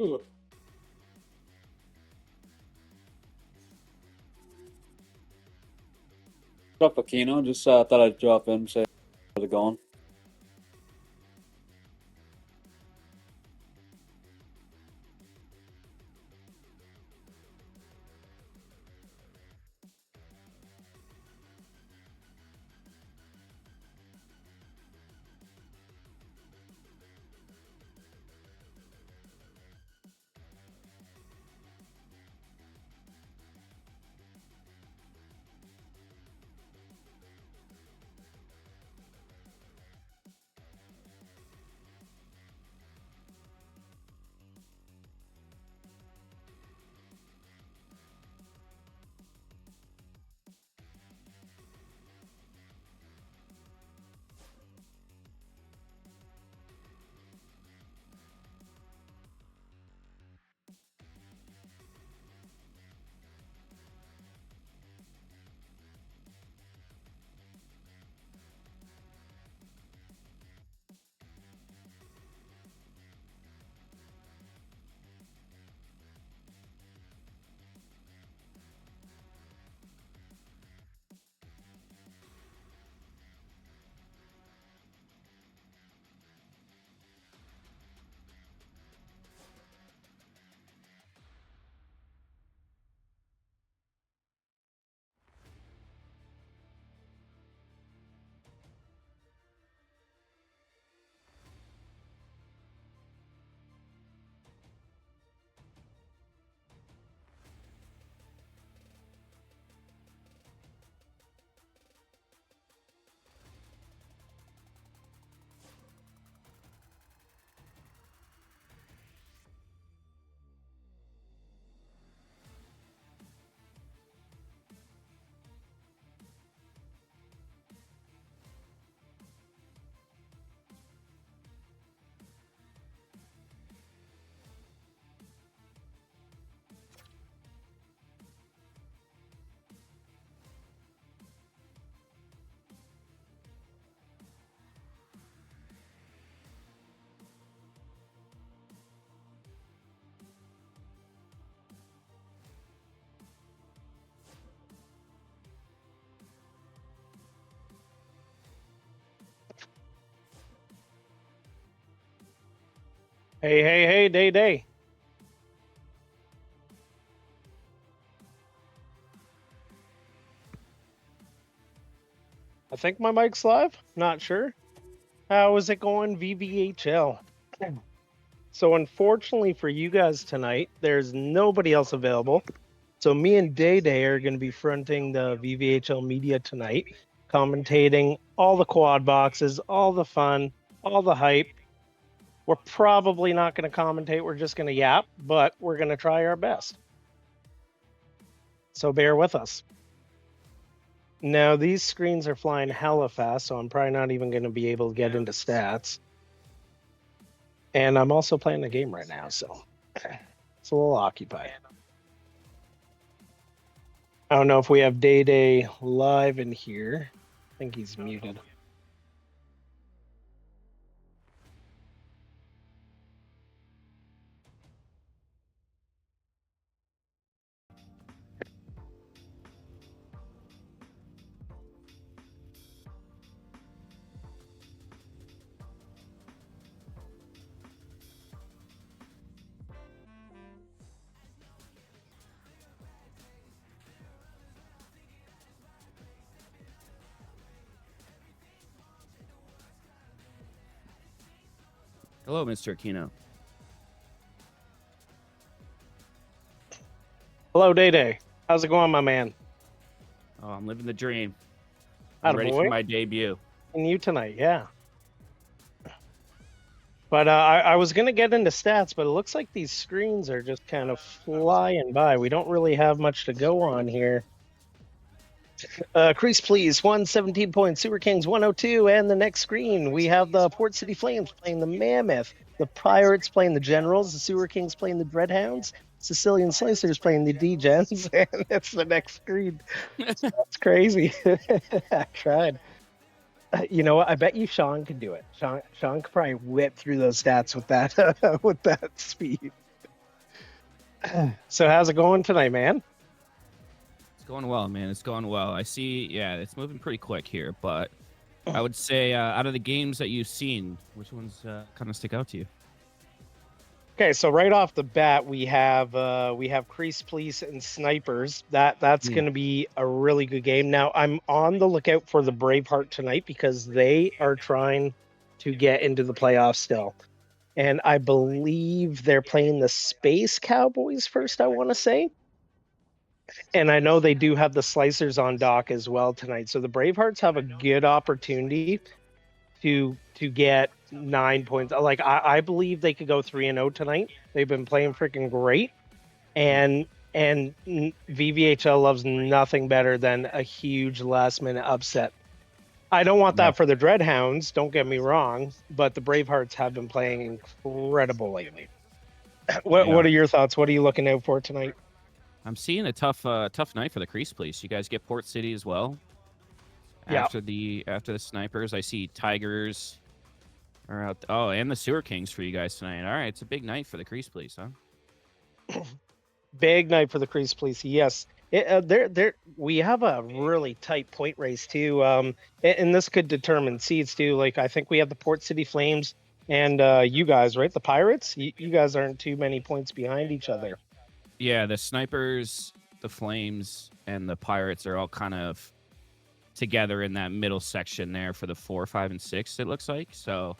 What's up, Aquino? Just thought I'd drop in, say how's it going. Hey, Day. I think my mic's live. Not sure. How is it going, VVHL? So, unfortunately for you guys tonight, there's nobody else available. So, me and Day are going to be fronting the VVHL media tonight, commentating all the quad boxes, all the fun, all the hype. We're probably not going to commentate. We're just going to yap, but we're going to try our best. So, bear with us. Now, these screens are flying hella fast, so I'm probably not even going to be able to get into stats. And I'm also playing the game right now, so it's a little occupied. I don't know if we have Day live in here. I think he's muted. Hello, Mr. Aquino. Hello, Day. How's it going, my man? Oh, I'm living the dream. I'm ready Attaboy. for my debut. And you tonight, yeah. But I was going to get into stats, but it looks like these screens are just kind of flying by. We don't really have much to go on here. Crease, please. 117 points. Sewer Kings 102. And the next screen, we have the Port City Flames playing the Mammoth. The Pirates playing the Generals. The Sewer Kings playing the Dreadhounds. Sicilian Slicers playing the D-Gens. And that's the next screen. That's crazy. I tried. You know what? I bet you Sean could do it. Sean could probably whip through those stats with that with that speed. So how's it going tonight, man? It's going well, man. It's going well. I see. Yeah, it's moving pretty quick here, but I would say out of the games that you've seen, which ones kind of stick out to you? Okay, so right off the bat, we have Crease Police and Snipers. That's Hmm. going to be a really good game. Now, I'm on the lookout for the Braveheart tonight because they are trying to get into the playoffs still. And I believe they're playing the Space Cowboys first, I want to say. And I know they do have the Slicers on dock as well tonight. So the Bravehearts have a good opportunity to get 9 points. Like I believe they could go 3-0 tonight. They've been playing freaking great, and VVHL loves nothing better than a huge last minute upset. I don't want Yeah. that for the Dreadhounds. Don't get me wrong, but the Bravehearts have been playing incredible lately. What Yeah. are your thoughts? What are you looking out for tonight? I'm seeing a tough night for the Crease Police. You guys get Port City as well Yeah. after the Snipers. I see Tigers are out. Oh, and the Sewer Kings for you guys tonight. All right, it's a big night for the Crease Police, huh? Big night for the Crease Police. Yes, we have a really tight point race too. And this could determine seeds too. Like I think we have the Port City Flames and you guys, right? The Pirates. You guys aren't too many points behind each other. Yeah, the Snipers, the Flames, and the Pirates are all kind of together in that middle section there for the 4, 5, and 6. It looks like so.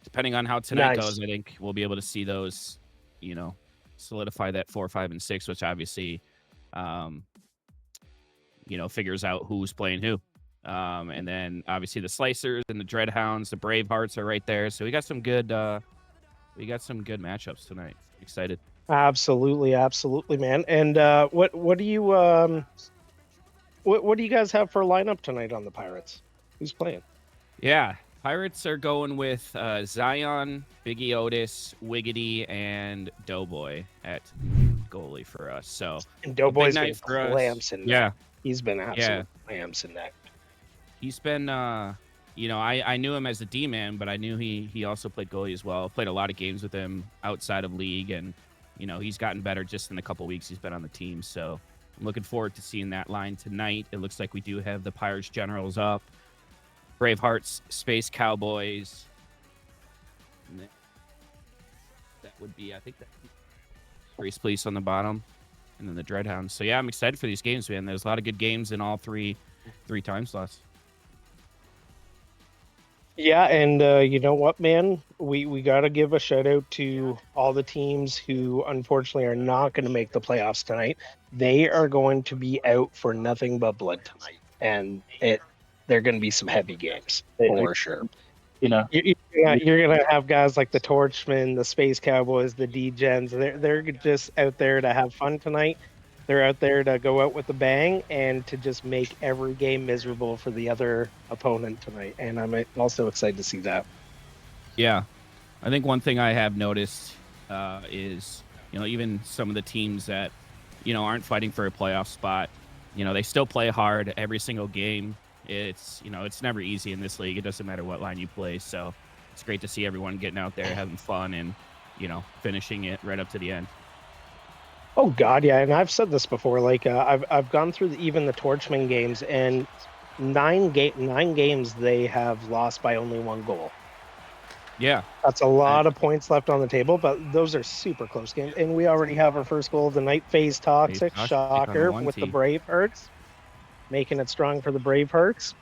Depending on how tonight Nice. goes, I think we'll be able to see those, solidify that 4, 5, and 6, which obviously, figures out who's playing who. And then obviously the Slicers and the Dreadhounds, the Bravehearts are right there. So we got some good matchups tonight. Excited. Absolutely, absolutely, man. And what do you what do you guys have for a lineup tonight on the Pirates? Who's playing? Yeah, Pirates are going with Zion, Biggie Otis, Wiggity, and Doughboy at goalie for us. So And Doughboy's night been for us. clamps in that. Yeah, He's been absolute clamps in that. he's been. I knew him as a D-man, but I knew he also played goalie as well. Played a lot of games with him outside of league, and he's gotten better just in the couple weeks he's been on the team. So I'm looking forward to seeing that line tonight. It looks like we do have the Pirates Generals up. Bravehearts, Space Cowboys. And that would be, I think, that Race Police on the bottom, and then the Dreadhounds. So yeah, I'm excited for these games, man. There's a lot of good games in all three time slots. Yeah, and you know what, man? We got to give a shout out to all the teams who unfortunately are not going to make the playoffs tonight. They are going to be out for nothing but blood tonight, and they're going to be some heavy games for sure. You're gonna have guys like the Torchmen, the Space Cowboys, the D-Gens. They're just out there to have fun tonight. They're out there to go out with a bang and to just make every game miserable for the other opponent tonight. And I'm also excited to see that. Yeah, I think one thing I have noticed is even some of the teams that aren't fighting for a playoff spot, they still play hard every single game. It's it's never easy in this league. It doesn't matter what line you play. So it's great to see everyone getting out there having fun and finishing it right up to the end. Oh God, yeah, and I've said this before. Like I've gone through even the Torchman games, and 9 games they have lost by only 1 goal. Yeah, that's a lot of points left on the table, but those are super close games. And we already have our first goal of the night. Phase Toxic, shocker with the Bravehearts, making it strong for the Bravehearts.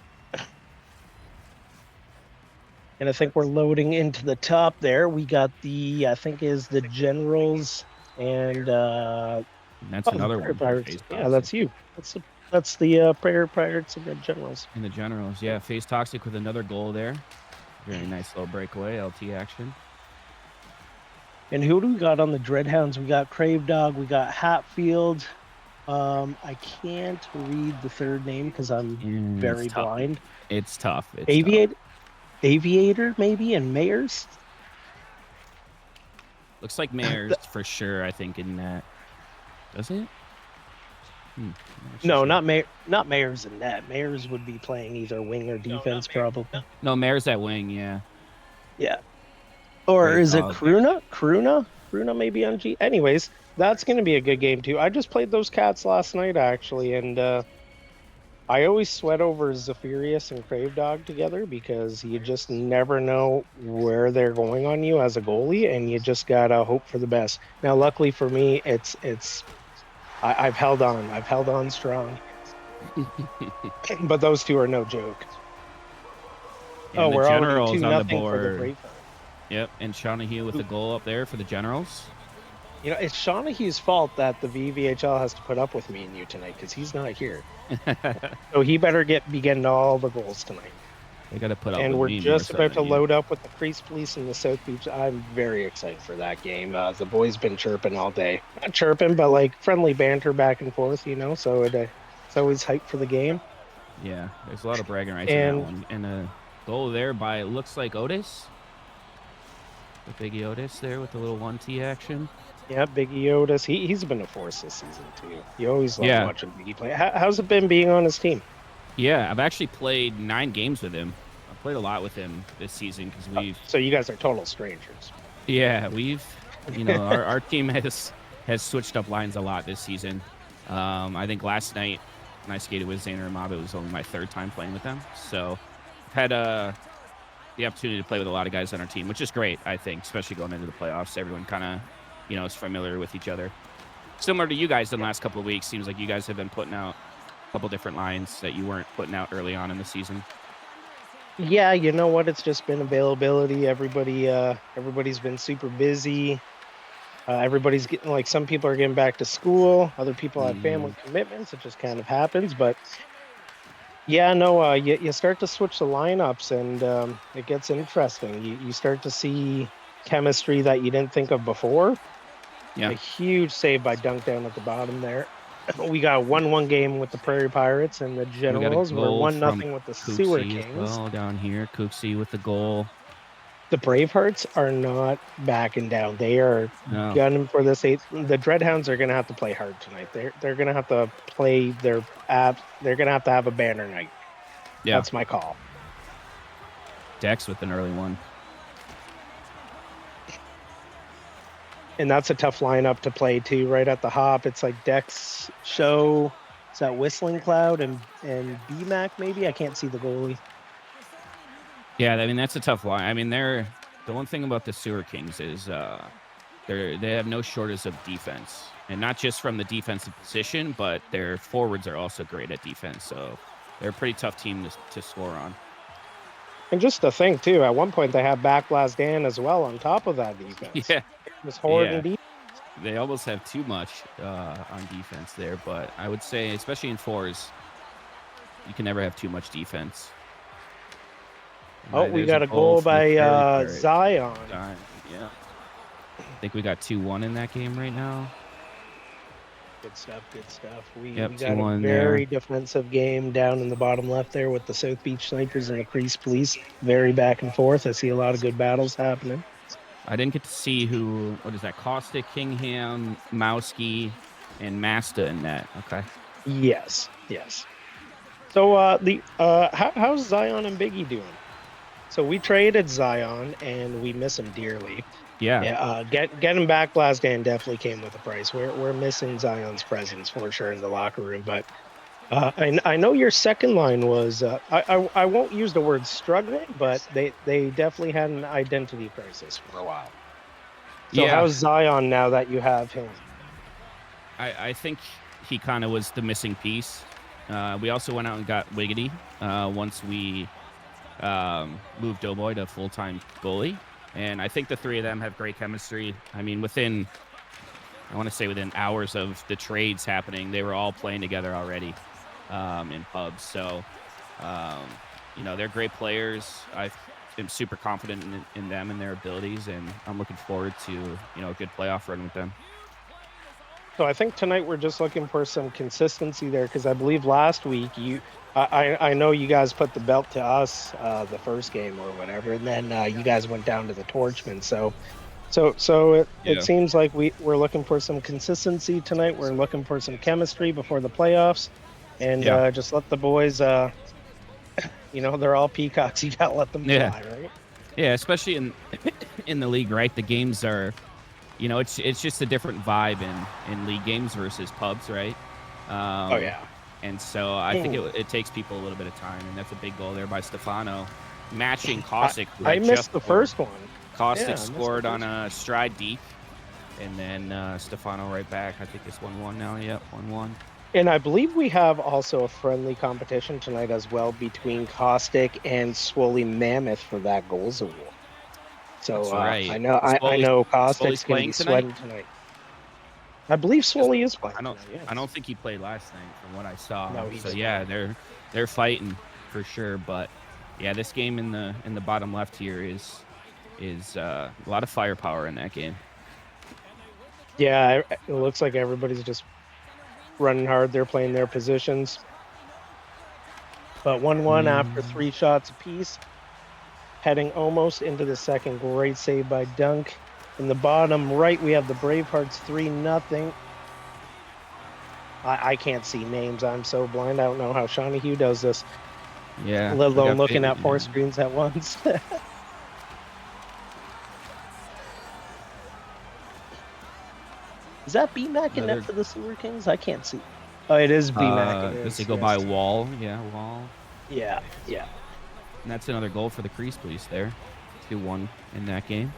And I think we're loading into the top there. We got I think is the Generals. And that's another one. Pirates. Yeah, that's you. That's the Prayer Pirates and the Generals. And the Generals, yeah. Phase Toxic with another goal there. Very nice little breakaway, LT action. And who do we got on the Dreadhounds? We got Crave Dog. We got Hatfield. I can't read the third name because I'm very blind. It's tough. Aviator, maybe, and Mayors. Looks like Mayors for sure. I think in that. Does it? No, not Mayors in net. Mayors would be playing either wing or defense, probably. No, Mayors at wing. Yeah. Yeah. Or is it Kruna? Bruno may be on G. Anyways, that's going to be a good game too. I just played those cats last night actually, and I always sweat over Zephyrius and Crave Dog together because you just never know where they're going on you as a goalie, and you just gotta hope for the best. Now, luckily for me, I've held on. I've held on strong, but those two are no joke. And the We're already Generals on the 2-0 for the board. Braveheart. Yep, and Shawnahue with the goal up there for the Generals. You know, it's Shaunahue's fault that the VVHL has to put up with me and you tonight because he's not here. So he better be getting all the goals tonight. They got to put up And with we're me just more so about to than you. load up with the Crease Police in the South Beach. I'm very excited for that game. The boys been chirping all day. Not chirping, but like friendly banter back and forth, you know, so it's always hype for the game. Yeah, there's a lot of bragging rights in that one. And a goal there by, it looks like Otis. The Biggie Otis there with the little 1T action. Yeah, Biggie Otis. He's been a force this season too. You always love Yeah. watching Biggie play. How's it been being on his team? Yeah, I've actually played 9 games with him. I've played a lot with him this season because we've. So you guys are total strangers. Yeah, we've. You know, our team has switched up lines a lot this season. I think last night when I skated with Zaner and Mob, it was only my 3rd time playing with them. So I've had the opportunity to play with a lot of guys on our team, which is great, I think, especially going into the playoffs. Everyone kind of, you know, is familiar with each other. Similar to you guys in the last couple of weeks, seems like you guys have been putting out a couple different lines that you weren't putting out early on in the season. Yeah, you know what? It's just been availability. Everybody's been super busy. Everybody's getting, like, some people are getting back to school. Other people have family commitments. It just kind of happens. But yeah, no, you start to switch the lineups and it gets interesting. You start to see chemistry that you didn't think of before. Yeah. A huge save by Dunk down at the bottom there. We got a 1-1 game with the Prairie Pirates and the Generals. We're 1-0 with the Sewer Kings. Well, down here, Cooksey with the goal. The Bravehearts are not backing down. They are gunning for this 8th. The Dreadhounds are going to have to play hard tonight. They're going to have to play their abs. They're going to have a banner night. Yeah. That's my call. Dex with an early one. And that's a tough lineup to play too, right at the hop. It's like Dex, Show, is that Whistling Cloud and BMAC maybe? I can't see the goalie. Yeah, I mean, that's a tough line. I mean, the one thing about the Sewer Kings is they have no shortage of defense. And not just from the defensive position, but their forwards are also great at defense. So they're a pretty tough team to score on. And just to think too, at one point they had Backblast Dan as well on top of that defense. Yeah. It was horrid indeed. They almost have too much on defense there, but I would say, especially in 4s, you can never have too much defense. Oh, we got a goal by Zion. Yeah. I think we got 2-1 in that game right now. Good stuff, good stuff. We Yep, got a very defensive game down in the bottom left there with the South Beach Snipers and the Crease Police. Very back and forth. I see a lot of good battles happening. I didn't get to see what is that? Caustic, Kingham, Mowski, and Masta in that. Okay. Yes. So how's Zion and Biggie doing? So we traded Zion and we miss him dearly. Yeah. Getting back last Dan definitely came with a price. We're missing Zion's presence for sure in the locker room, but I know your second line was I won't use the word struggling, but they definitely had an identity crisis for a while. So how's Zion now that you have him? I think he kind of was the missing piece. We also went out and got Wiggity once we moved Doughboy to full-time goalie. And I think the 3 of them have great chemistry. I mean, within hours of the trades happening, they were all playing together already in pubs. So, you know, they're great players. I am super confident in them and their abilities, and I'm looking forward to, you know, a good playoff run with them. So I think tonight we're just looking for some consistency there, because I believe last week I know you guys put the belt to us the first game or whatever, and then you guys went down to the Torchmen. So it seems like we're looking for some consistency tonight. We're looking for some chemistry before the playoffs, and just let the boys. You know, they're all peacocks. You gotta let them fly, right? Yeah, especially in the league, right? The games are you know, it's just a different vibe in league games versus pubs, right? Oh yeah. And so I think Ooh. it takes people a little bit of time, and that's a big goal there by Stefano, matching I, Caustic, who I had just missed the scored. first one. Caustic Yeah, I missed the scored on first one. a stride deep, and then Stefano right back. I think it's 1-1 now. Yep, 1-1. And I believe we have also a friendly competition tonight as well between Caustic and Swoley Mammoth for that goals award. So That's right. I know Swoley's Caustic's going to playing be tonight. sweating tonight. I believe 'Cause Swoley is playing tonight. I don't Yes. think he played last night from what I saw. No, he So did yeah, not. they're fighting for sure. But yeah, this game in the bottom left here is a lot of firepower in that game. Yeah, it looks like everybody's just running hard. They're playing their positions. But 1-1 after 3 shots apiece. Heading almost into the second. Great save by Dunk. In the bottom right, we have the Bravehearts 3-0. I can't see names. I'm so blind. I don't know how Shawnee Hugh does this, Yeah, let I alone got looking at 4 yeah. screens at once. Is that BMAC in net Another for the Sewer Kings? I can't see. Oh, it is BMAC. It does is. it go by Yes. Wall? Yeah, Wall. Yeah, yeah. And that's another goal for the Crease Police there. 2-1 in that game.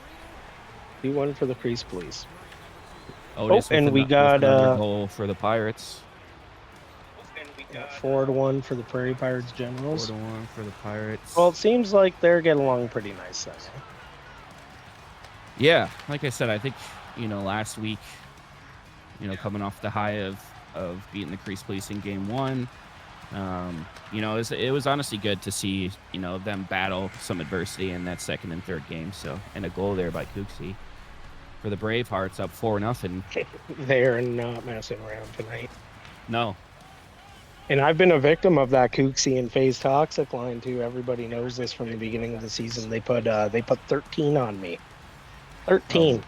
2-1 for the Crease Police. Otis and we with got another goal for the Pirates. 4-1 for the Prairie Pirates Generals. 4-1 for the Pirates. Well, it seems like they're getting along pretty nice then. Yeah, like I said, I think, you know, last week, you know, coming off the high of beating the Crease Police in game 1, you know, it was honestly good to see, you know, them battle some adversity in that second and third game. So, and a goal there by Cooksey for the Bravehearts, up 4-0. They're not messing around tonight. No. And I've been a victim of that Cooksey and Phase Toxic line too. Everybody knows this from the beginning of the season. They put 13 on me. 13. Oh.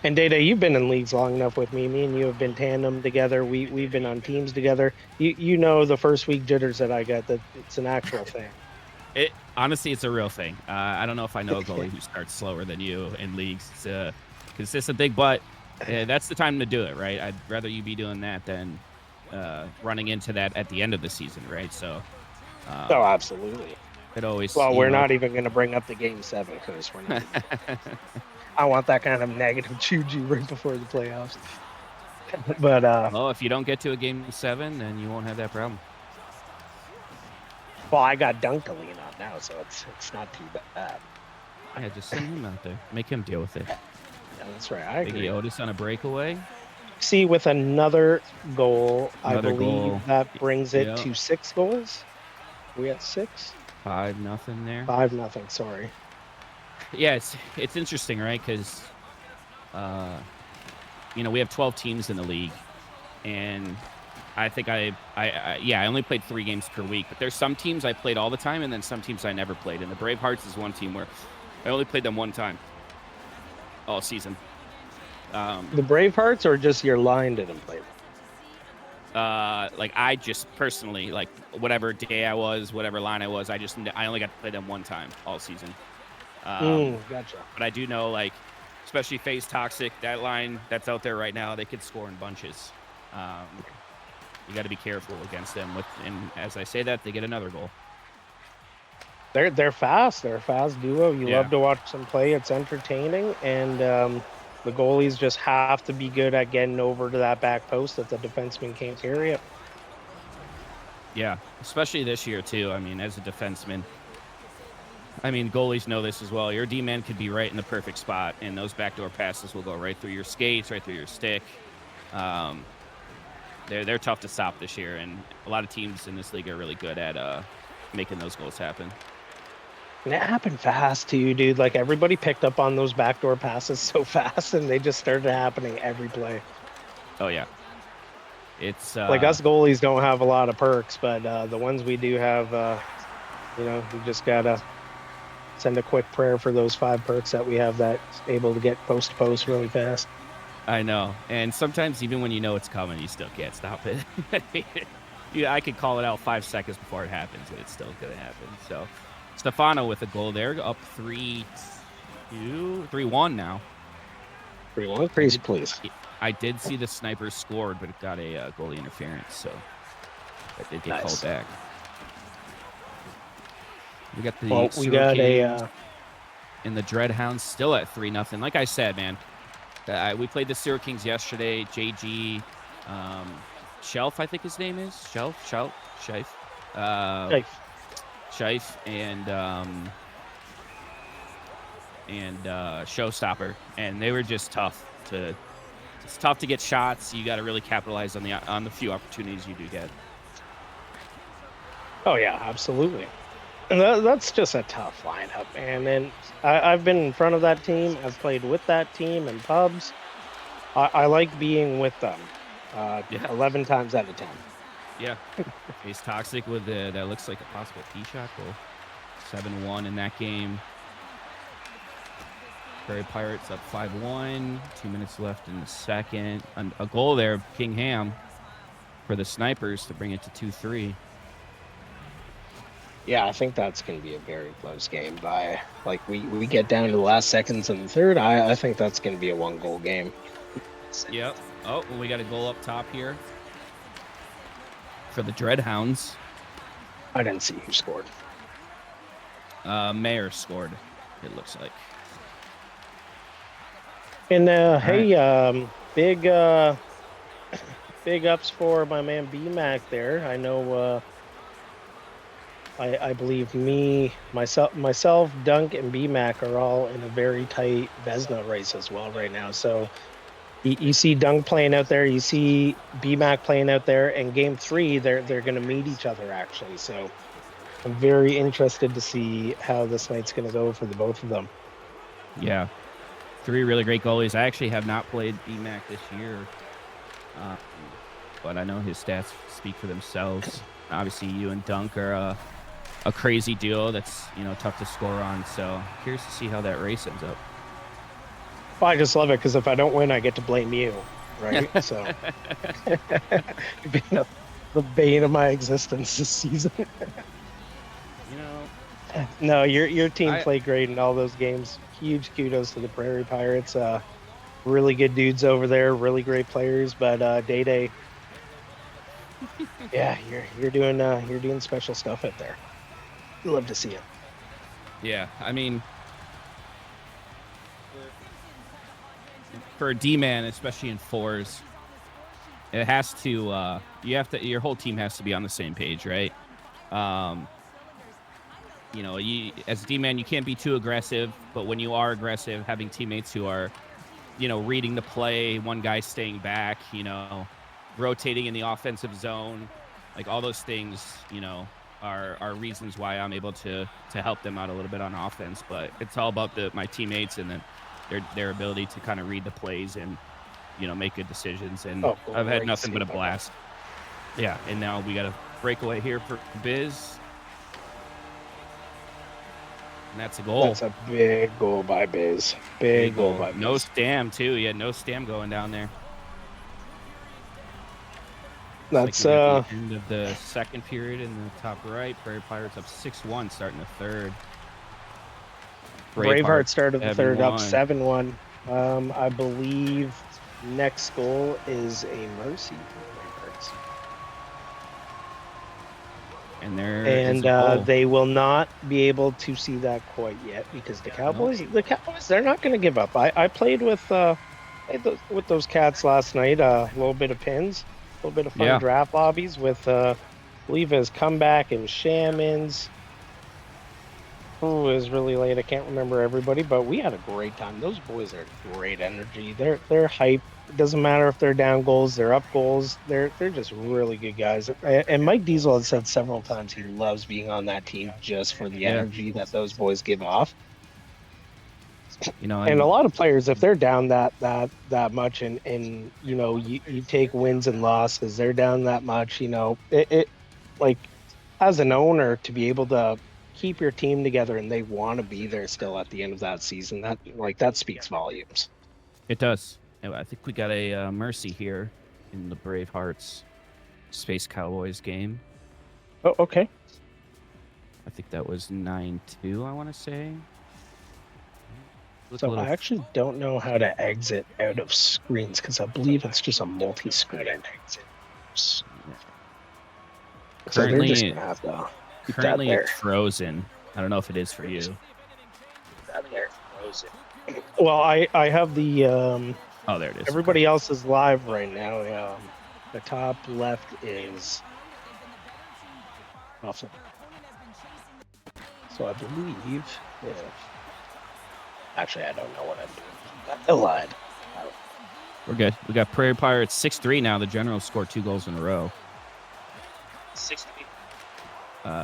And Data, you've been in leagues long enough with me. Me and you have been tandem together. We've been on teams together. You know the first week jitters that I got, that it's an actual thing. It honestly, it's a real thing. I don't know if I know a goalie who starts slower than you in leagues. It's consistent thing, but that's the time to do it, right? I'd rather you be doing that than running into that at the end of the season, right? So, Oh, absolutely. it always. Well, we're not even going to bring up the game 7 because we're not. I want that kind of negative juju right before the playoffs. But well, if you don't get to a game 7, then you won't have that problem. well, I got Dunk to lean on now, so it's not too bad. Yeah, just send him out there, make him deal with it. Yeah, that's right. I agree. Biggie Otis on a breakaway. See, with another goal, Another I believe goal. that brings it Yeah. to 6 goals. We at 6? 5-0 there. 5-0. Sorry. Yeah, it's interesting, right? Because, you know, we have 12 teams in the league, and I think I only played 3 games per week. But there's some teams I played all the time, and then some teams I never played. And the Bravehearts is one team where I only played them one time all season. The Bravehearts, or just your line didn't play? Like I just personally, like whatever day I was, whatever line I was, I only got to play them one time all season. Gotcha. But I do know, like, especially Phase Toxic, that line that's out there right now, they could score in bunches. You got to be careful against them. And as I say that, they get another goal. They're fast. They're a fast duo. You Yeah. love to watch them play. It's entertaining, and the goalies just have to be good at getting over to that back post that the defenseman can't carry it. Yeah, especially this year too. I mean, as a defenseman, I mean, goalies know this as well. Your D-man could be right in the perfect spot, and those backdoor passes will go right through your skates, right through your stick. They're tough to stop this year, and a lot of teams in this league are really good at making those goals happen. And it happened fast too, dude. Like everybody picked up on those backdoor passes so fast, and they just started happening every play. Oh yeah, it's Like us goalies don't have a lot of perks, but the ones we do have, you know, we just gotta send a quick prayer for those 5 perks that we have that's able to get post to post really fast. I know, and sometimes even when you know it's coming, you still can't stop it. Yeah, I could call it out 5 seconds before it happens, and it's still gonna happen. So, Stefano with a goal there, up 3-1 now. 3-1. Crazy, please. I did see the sniper scored, but it got a goalie interference, so that did get called back. We got the Hurricanes and the Dreadhounds still at 3-0. Like I said, man, we played the Sewer Kings yesterday. JG, Shelf, I think his name is Scheif, and Showstopper, and they were just tough to. It's tough to get shots. You got to really capitalize on the few opportunities you do get. Oh yeah, absolutely. And that's just a tough lineup, man. And I've been in front of that team. I've played with that team in pubs. I like being with them. 11 times out of 10. Yeah, he's toxic with that looks like a possible P shot goal. 7-1 in that game. Prairie Pirates up 5-1. 2 minutes left in the second. A goal there, Kingham, for the Snipers to bring it to 2-3. Yeah, I think that's going to be a very close game. We get down to the last seconds in the third. I think that's going to be a 1-goal game. Yep. Oh, well, we got a goal up top here for the Dreadhounds. I didn't see who scored. Mayer scored, it looks like. And big ups for my man BMAC there. I know. I believe myself, Dunk, and BMAC are all in a very tight Vesna race as well right now. So you see Dunk playing out there, you see BMAC playing out there, and Game 3 they're going to meet each other actually. So I'm very interested to see how this night's going to go for the both of them. Yeah, 3 really great goalies. I actually have not played BMAC this year, but I know his stats speak for themselves. Obviously, you and Dunk are a crazy duo that's tough to score on. So curious to see how that race ends up. Well, I just love it because if I don't win, I get to blame you, right? So the bane of my existence this season. No, your team played great in all those games. Huge kudos to the Prairie Pirates. Really good dudes over there, really great players. But Day, yeah, you're doing special stuff out there. Love to see it. Yeah, I mean, for a D-man, especially in 4s, it has to. Your whole team has to be on the same page, right? As a D-man, you can't be too aggressive, but when you are aggressive, having teammates who are, reading the play, one guy staying back, rotating in the offensive zone, like all those things, are reasons why I'm able to help them out a little bit on offense. But it's all about my teammates and then their ability to kind of read the plays and, make good decisions. And I've had nothing but a blast. Yeah, and now we got a breakaway here for Biz. And that's a goal. That's a big goal by Biz. Big goal by Biz. No Stam, too. Yeah, no Stam going down there. That's at the end of the second period in the top right. Prairie Pirates up 6-1 starting the third. Braveheart started the third up 7-1. I believe next goal is a mercy for Bravehearts. And they will not be able to see that quite yet because the Cowboys, they're not going to give up. I played with those cats last night. A little bit of pins, a little bit of fun draft lobbies with, I believe, his comeback and Shamans. It was really late. I can't remember everybody, but we had a great time. Those boys are great energy. They're hype. It doesn't matter if they're down goals, they're up goals. They're just really good guys. And Mike Diesel has said several times he loves being on that team just for the energy that those boys give off. And a lot of players, if they're down that much, and you take wins and losses, they're down that much. It like as an owner to be able to keep your team together and they want to be there still at the end of that season, that speaks volumes. It does. I think we got a mercy here in the Bravehearts Space Cowboys game. Oh, okay. I think that was 9-2, I want to say. Look a So little. I actually don't know how to exit out of screens because I believe it's just a multi-screen exit. So they're just Currently, gonna have to keep that currently there. it's frozen. I don't know if it is for you. Well, I have the Oh, there it is. everybody else is live right now. The top left is awesome. So I believe if actually I don't know what I'm doing. I lied. We're good. We got Prairie Pirates 6-3 now. The Generals scored 2 goals in a row. 6-3.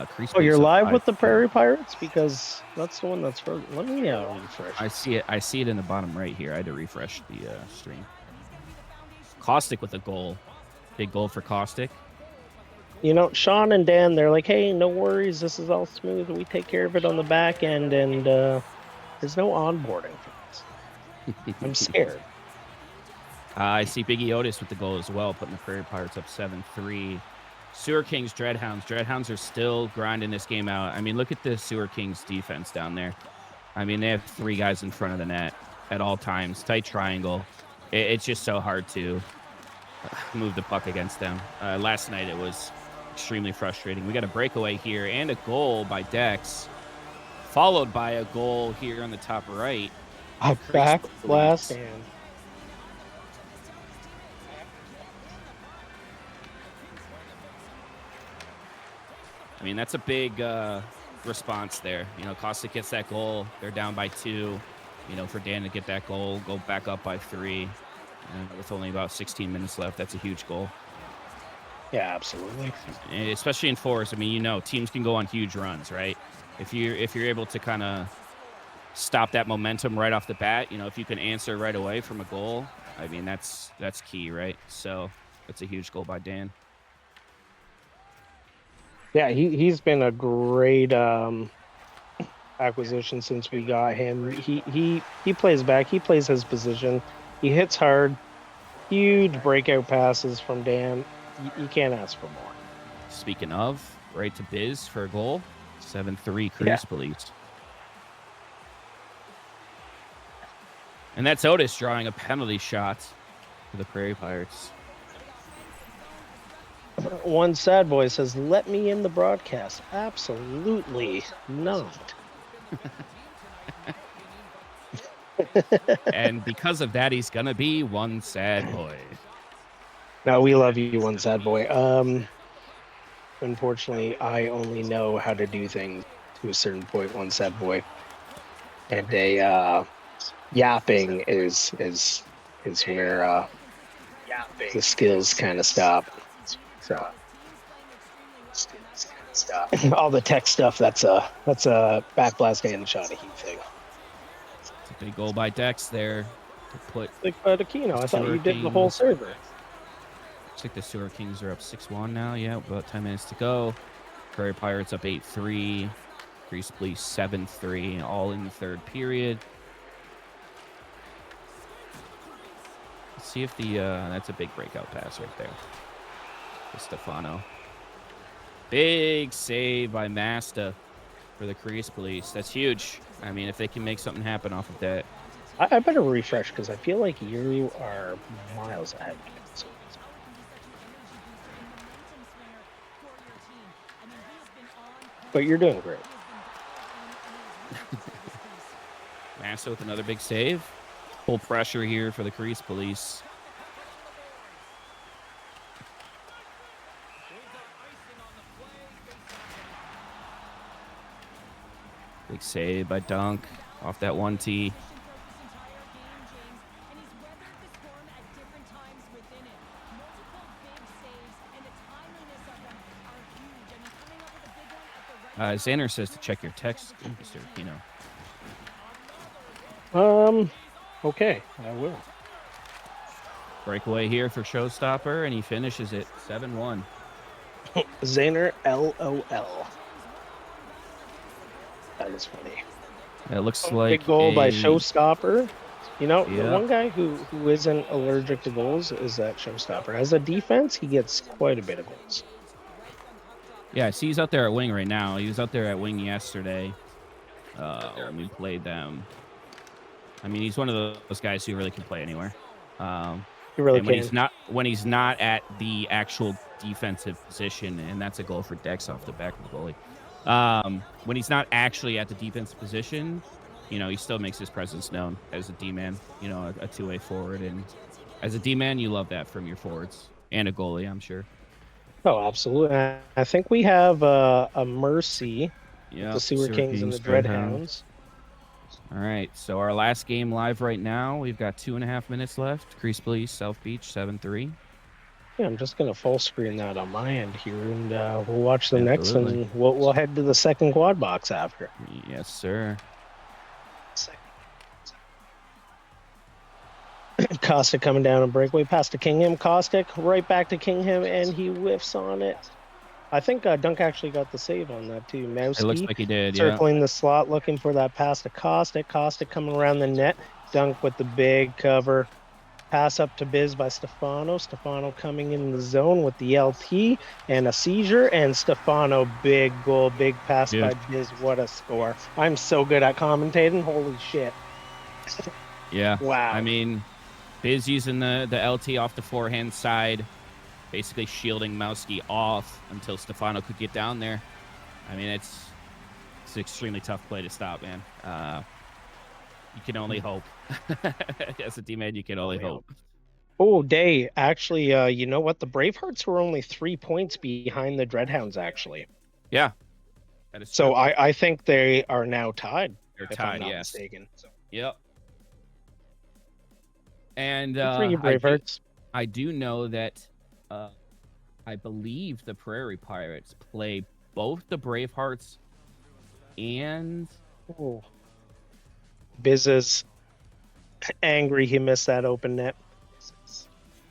Crease You're Base up live with the 5-2. Prairie Pirates because that's the one that's frozen. Let me refresh. I see it. I see it in the bottom right here. I had to refresh the stream. Caustic with a goal. Big goal for Caustic. You know, Sean and Dan, they're like, hey, no worries. This is all smooth. We take care of it on the back end, and there's no onboarding for this. I'm scared. I see Biggie Otis with the goal as well, putting the Prairie Pirates up 7-3. Sewer Kings, Dreadhounds. Dreadhounds are still grinding this game out. I mean, look at the Sewer Kings defense down there. I mean, they have 3 guys in front of the net at all times. Tight triangle. It's just so hard to move the puck against them. Last night it was extremely frustrating. We got a breakaway here and a goal by Dex, followed by a goal here on the top right. Back last hand. I mean, that's a big response there. You know, Caustic gets that goal. They're down by 2. You know, for Dan to get that goal, go back up by 3. And with only about 16 minutes left, that's a huge goal. Yeah, absolutely. And especially in fours. I mean, you know, teams can go on huge runs, right? If you're able to kind of stop that momentum right off the bat, you know, if you can answer right away from a goal, I mean, that's key, right? So it's a huge goal by Dan. Yeah, he's been a great acquisition since we got him. He plays back. He plays his position. He hits hard. Huge breakout passes from Dan. You can't ask for more. Speaking of, right to Biz for a goal. 7-3 Cruise Police. And that's Otis drawing a penalty shot for the Prairie Pirates. One sad boy says, let me in the broadcast. Absolutely not. And because of that, he's going to be one sad boy. No, we love you, one sad boy. Unfortunately, I only know how to do things to a certain point, one sad boy. And yapping is where the skills kind of stop. So all the tech stuff, that's a backblast and shot of heat thing. It's a big goal by Dex there to put Like Aquino, I thought you did the whole server. Looks like the Sewer Kings are up 6-1 now. Yeah, about 10 minutes to go. Prairie Pirates up 8-3. Grease Police 7-3, all in the third period. Let's see if the that's a big breakout pass right there. For Stefano. Big save by Masta for the Grease Police. That's huge. I mean, if they can make something happen off of that. I better refresh because I feel like you are miles ahead. But you're doing great. Massa with another big save. Full pressure here for the Grease Police. Big save by Dunk off that 1T. Xander says to check your text, Mr. Aquino. Okay, I will. Breakaway here for Showstopper, and he finishes it 7-1. Zaner LOL. That is funny. It looks like big goal by Showstopper. You know, Yeah. the one guy who isn't allergic to goals is that Showstopper. As a defense, he gets quite a bit of goals. Yeah, I see he's out there at wing right now. He was out there at wing yesterday when we played them. I mean, he's one of those guys who really can play anywhere. He really And can. when he's not at the actual defensive position, and that's a goal for Dex off the back of the goalie. When he's not actually at the defensive position, he still makes his presence known as a D-man, a two-way forward. And as a D-man, you love that from your forwards and a goalie, I'm sure. Oh, absolutely. I think we have a Mercy, Yeah, the Sewer Kings and the Dreadhounds. All right, so our last game live right now. We've got 2.5 minutes left. Crease Police, South Beach, 7-3. Yeah, I'm just gonna full screen that on my end here, and we'll watch the next, Absolutely. and we'll head to the second quad box after. Yes, sir. Caustic coming down a breakaway pass to Kingham. Caustic right back to Kingham, and he whiffs on it. I think Dunk actually got the save on that too. Mowski, It looks like he did, circling the slot, looking for that pass to Caustic. Caustic coming around the net. Dunk with the big cover. Pass up to Biz by Stefano. Stefano coming in the zone with the LT and a seizure. And Stefano, big goal, big pass by Biz. What a score. I'm so good at commentating. Holy shit. Yeah. Wow. I mean, Biz using the LT off the forehand side, basically shielding Mowski off until Stefano could get down there. I mean, it's an extremely tough play to stop, man. You can only hope. As a D-man, you can only hope. Oh, Day, actually, you know what? The Bravehearts were only 3 points behind the Dreadhounds, actually. Yeah. That is so true. I think they are now tied. They're if tied, I'm not yes. mistaken. Yep. And Good for you, Bravehearts. I do know that I believe the Prairie Pirates play both the Bravehearts and... Oh. Biz is angry he missed that open net.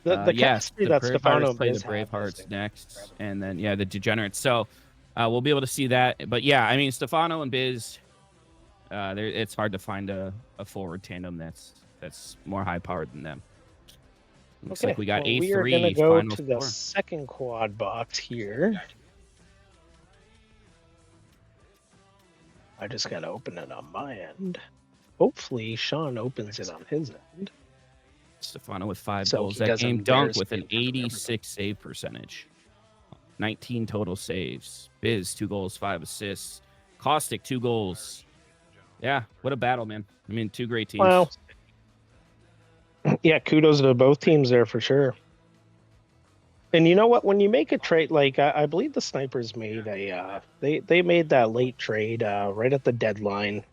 The chemistry that Stefano play the Bravehearts next, and then the Degenerates. So we'll be able to see that. But yeah, I mean, Stefano and Biz, it's hard to find a forward tandem that's more high powered than them. Looks like we got A3. We are gonna go to the second quad box here. I just gotta open it on my end. Hopefully, Sean opens it on his end. Stefano with 5 goals. That game. Dunk with an 86 save percentage. 19 total saves. Biz, 2 goals, 5 assists. Caustic, 2 goals. Yeah, what a battle, man. I mean, 2 great teams. Wow. Yeah, kudos to both teams there for sure. And you know what? When you make a trade, like I believe the Snipers made they made that late trade right at the deadline.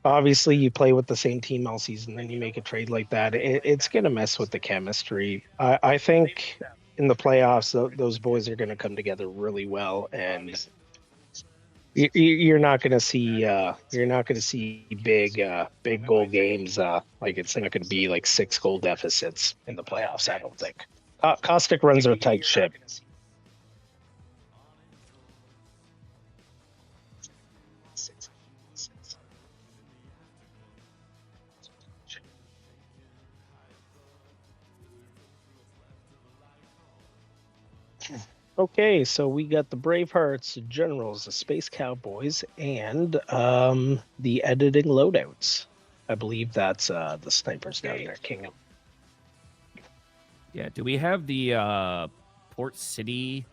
Obviously, you play with the same team all season, then you make a trade like that. It's going to mess with the chemistry. I think in the playoffs, those boys are going to come together really well, and you're not going to see big goal games. Like it's not going to be like 6 goal deficits in the playoffs. I don't think. Caustic runs a tight ship. Okay, so we got the Bravehearts, Generals, the Space Cowboys, and the editing loadouts. I believe that's the Snipers down there, Kingham. Yeah, do we have the Port City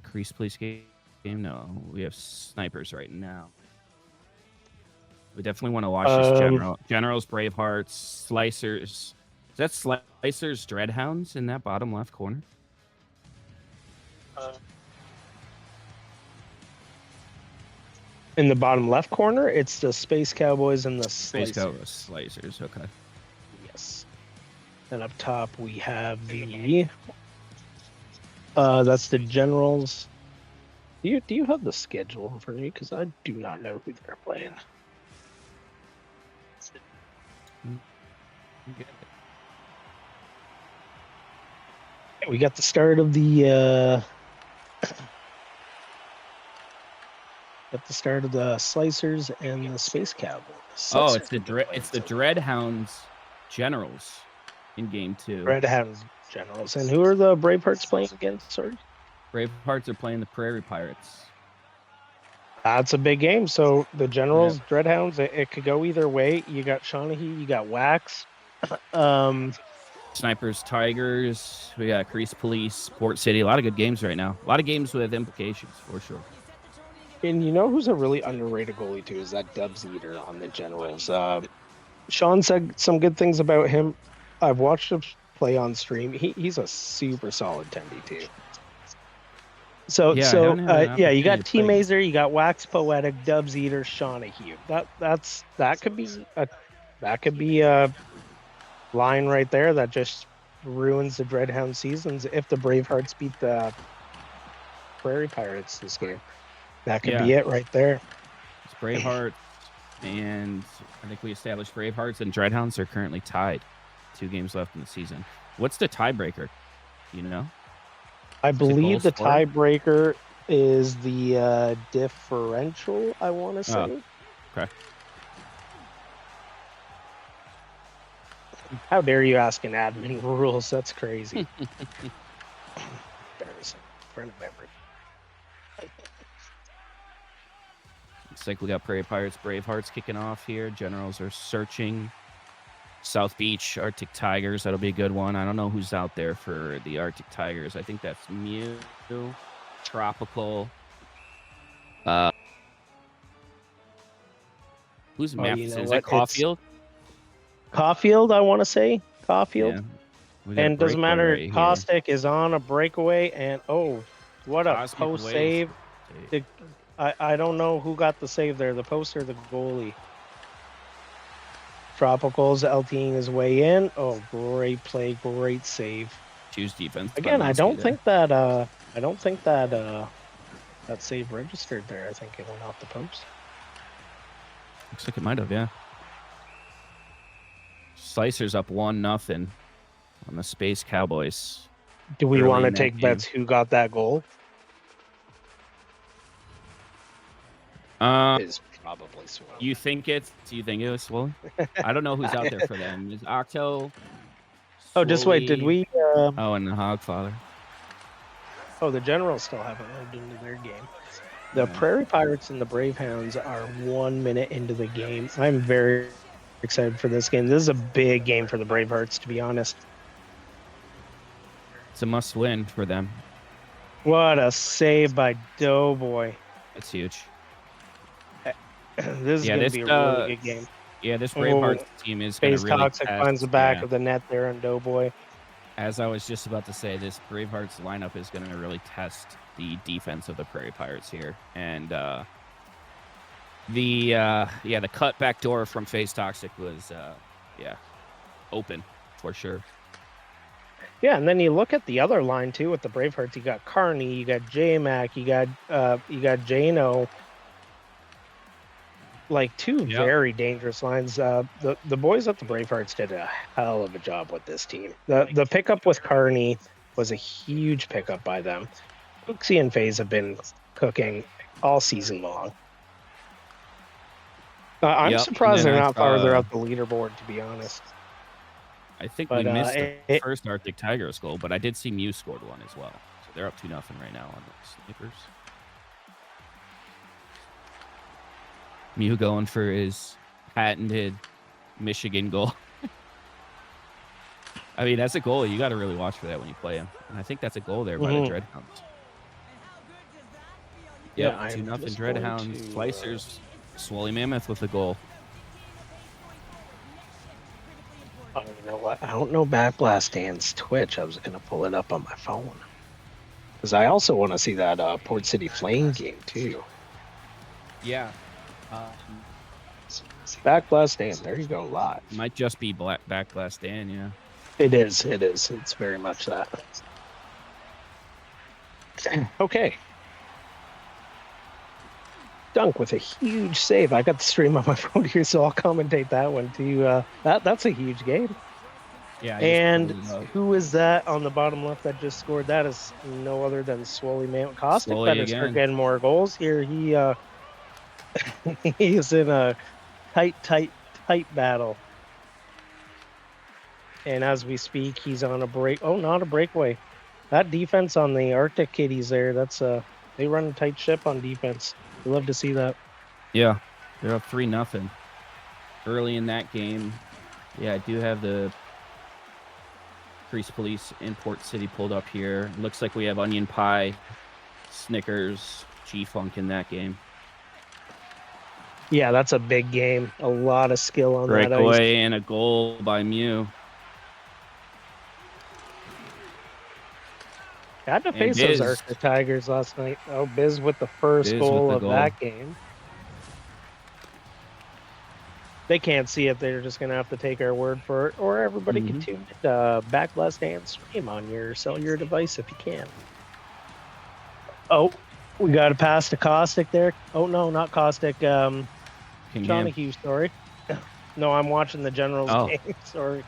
Crease Police game? No, we have Snipers right now. We definitely want to watch this Generals, Bravehearts, Slicers. Is that Slicers, Dreadhounds in that bottom left corner? In the bottom left corner, it's the Space Cowboys and the Space Cowboys, Slicers. Okay. Yes. And up top we have the that's the Generals. Do you have the schedule for me? Because I do not know who they're playing. We got the start of the Slicers and the Space Cowboys. Oh, it's the Dreadhounds Generals in game 2. Dreadhounds Generals. And who are the Bravehearts playing against? Sorry. Bravehearts are playing the Prairie Pirates. That's a big game. So the Generals, Dreadhounds, it could go either way. You got Shawnee, you got Wax. Snipers, Tigers. We got Crease Police, Port City. A lot of good games right now. A lot of games with implications for sure. And you know who's a really underrated goalie too is that Dubs Eater on the Generals. Sean said some good things about him. I've watched him play on stream. He's a super solid 10D2. So Yeah, I haven't had an yeah, you got opportunity to T play. Mazer, you got Wax Poetic, Dubs Eater, Shawnee. That could be a line right there that just ruins the Dreadhound seasons if the Bravehearts beat the Prairie Pirates this game. That could be it right there. It's Bravehearts, and I think we established Bravehearts and Dreadhounds are currently tied. 2 games left in the season. What's the tiebreaker? You know? I believe the tiebreaker is the differential, I want to say. Okay. How dare you ask an admin rules? That's crazy. Embarrassing. Friend of memory. Looks like we got Prairie Pirates, Bravehearts kicking off here. Generals are searching. South Beach, Arctic Tigers. That'll be a good one. I don't know who's out there for the Arctic Tigers. I think that's Mew, Tropical. Who's Memphis? Is it Caulfield? Caulfield, I want to say. Caulfield. Yeah. And doesn't matter. Right Caustic is on a breakaway. And, what a post save. I don't know who got the save there, the post or the goalie. Tropical's LTing his way in. Oh, great play, great save. Choose defense. Again, I don't think that that save registered there. I think it went off the post. Looks like it might have, yeah. Slicer's up 1-0 on the Space Cowboys. Do we want to take bets who got that goal? Is probably Swole. Do you think it was Swole? I don't know who's out there for them. Is Octo? Oh, just wait. Did we? And the Hogfather. Oh, the Generals still haven't moved into their game. The Prairie Pirates and the Bravehounds are 1 minute into the game. I'm very excited for this game. This is a big game for the Bravehearts, to be honest. It's a must-win for them. What a save by Doughboy. That's huge. This is going to be a really good game. Yeah, this Bravehearts team is going to really Toxic finds the back of the net there on Doughboy. As I was just about to say, this Bravehearts lineup is going to really test the defense of the Prairie Pirates here. And the cut back door from Face Toxic was open for sure. Yeah, and then you look at the other line too with the Bravehearts. You got Carney, you got J-Mac, you got Jano. Like 2 very dangerous lines. The boys at the Bravehearts did a hell of a job with this team. The pickup with Carney was a huge pickup by them. Cooksey and FaZe have been cooking all season long. I'm surprised they're not farther up the leaderboard, to be honest. I think we missed the first Arctic Tigers goal, but I did see Mew scored one as well. So they're up 2-0 right now on the Snipers. Mew going for his patented Michigan goal. I mean, that's a goal. You got to really watch for that when you play him. And I think that's a goal there by the Dreadhounds. Yep, 2-0 Dreadhounds. Slicers, Swolly Mammoth with the goal. Oh, you know what? I don't know Backblast Dan's Twitch. I was going to pull it up on my phone. Because I also want to see that Port City Flame game, too. Yeah. Backblast Dan, there you go, live. Might just be Backblast Dan, yeah. It is. It's very much that. Okay. Dunk with a huge save. I got the stream on my phone here, so I'll commentate that one too. That's a huge game. Yeah. And who is that on the bottom left that just scored? That is no other than Swolly Man. Caustic better start getting more goals here. He is in a tight battle. And as we speak, he's on a break. Oh, not a breakaway. That defense on the Arctic Kitties there, that's they run a tight ship on defense. We love to see that. Yeah, they're up 3-0 early in that game. Yeah, I do have the Grease Police in Port City pulled up here. Looks like we have Onion Pie, Snickers, G-Funk in that game. Yeah, that's a big game. A lot of skill on that ice. Breakaway and a goal by Mew. Had to And face those Biz. Arctic Tigers last night. Oh, Biz with the first Biz goal with the of goal. that game. They can't see it. They're just going to have to take our word for it. Or everybody can tune in back left hand stream on your cellular device if you can. Oh, we got a pass to Caustic there. Oh, no, not Caustic. Johnny Hughes, sorry. No, I'm watching the Generals game. Sorry.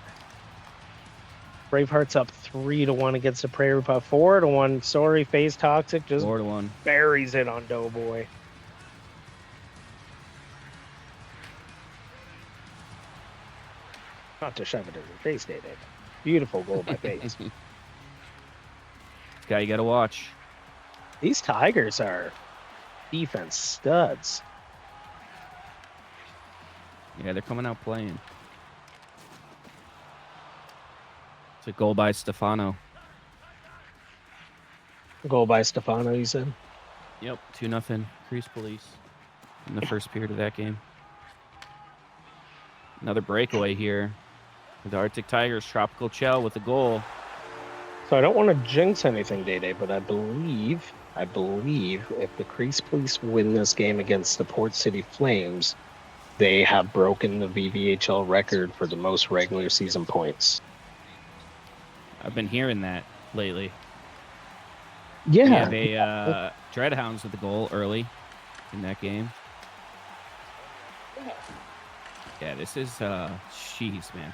Bravehearts up 3-1 against the Prairie Pup. 4-1. Sorry, FaZe Toxic just 4-1. buries it on Doughboy. Not to shove it in your face, Dave. Beautiful goal by FaZe. This guy you got to watch. These Tigers are defense studs. Yeah, they're coming out playing. It's a goal by Stefano. Goal by Stefano, you said? Yep, 2-0. Grease Police in the first period of that game. Another breakaway here. The Arctic Tigers, Tropical Chell with a goal. So I don't want to jinx anything, Day, but I believe if the Grease Police win this game against the Port City Flames, they have broken the VVHL record for the most regular season points. I've been hearing that lately. Yeah. We have a Dreadhounds with the goal early in that game. Yeah, this is jeez, man.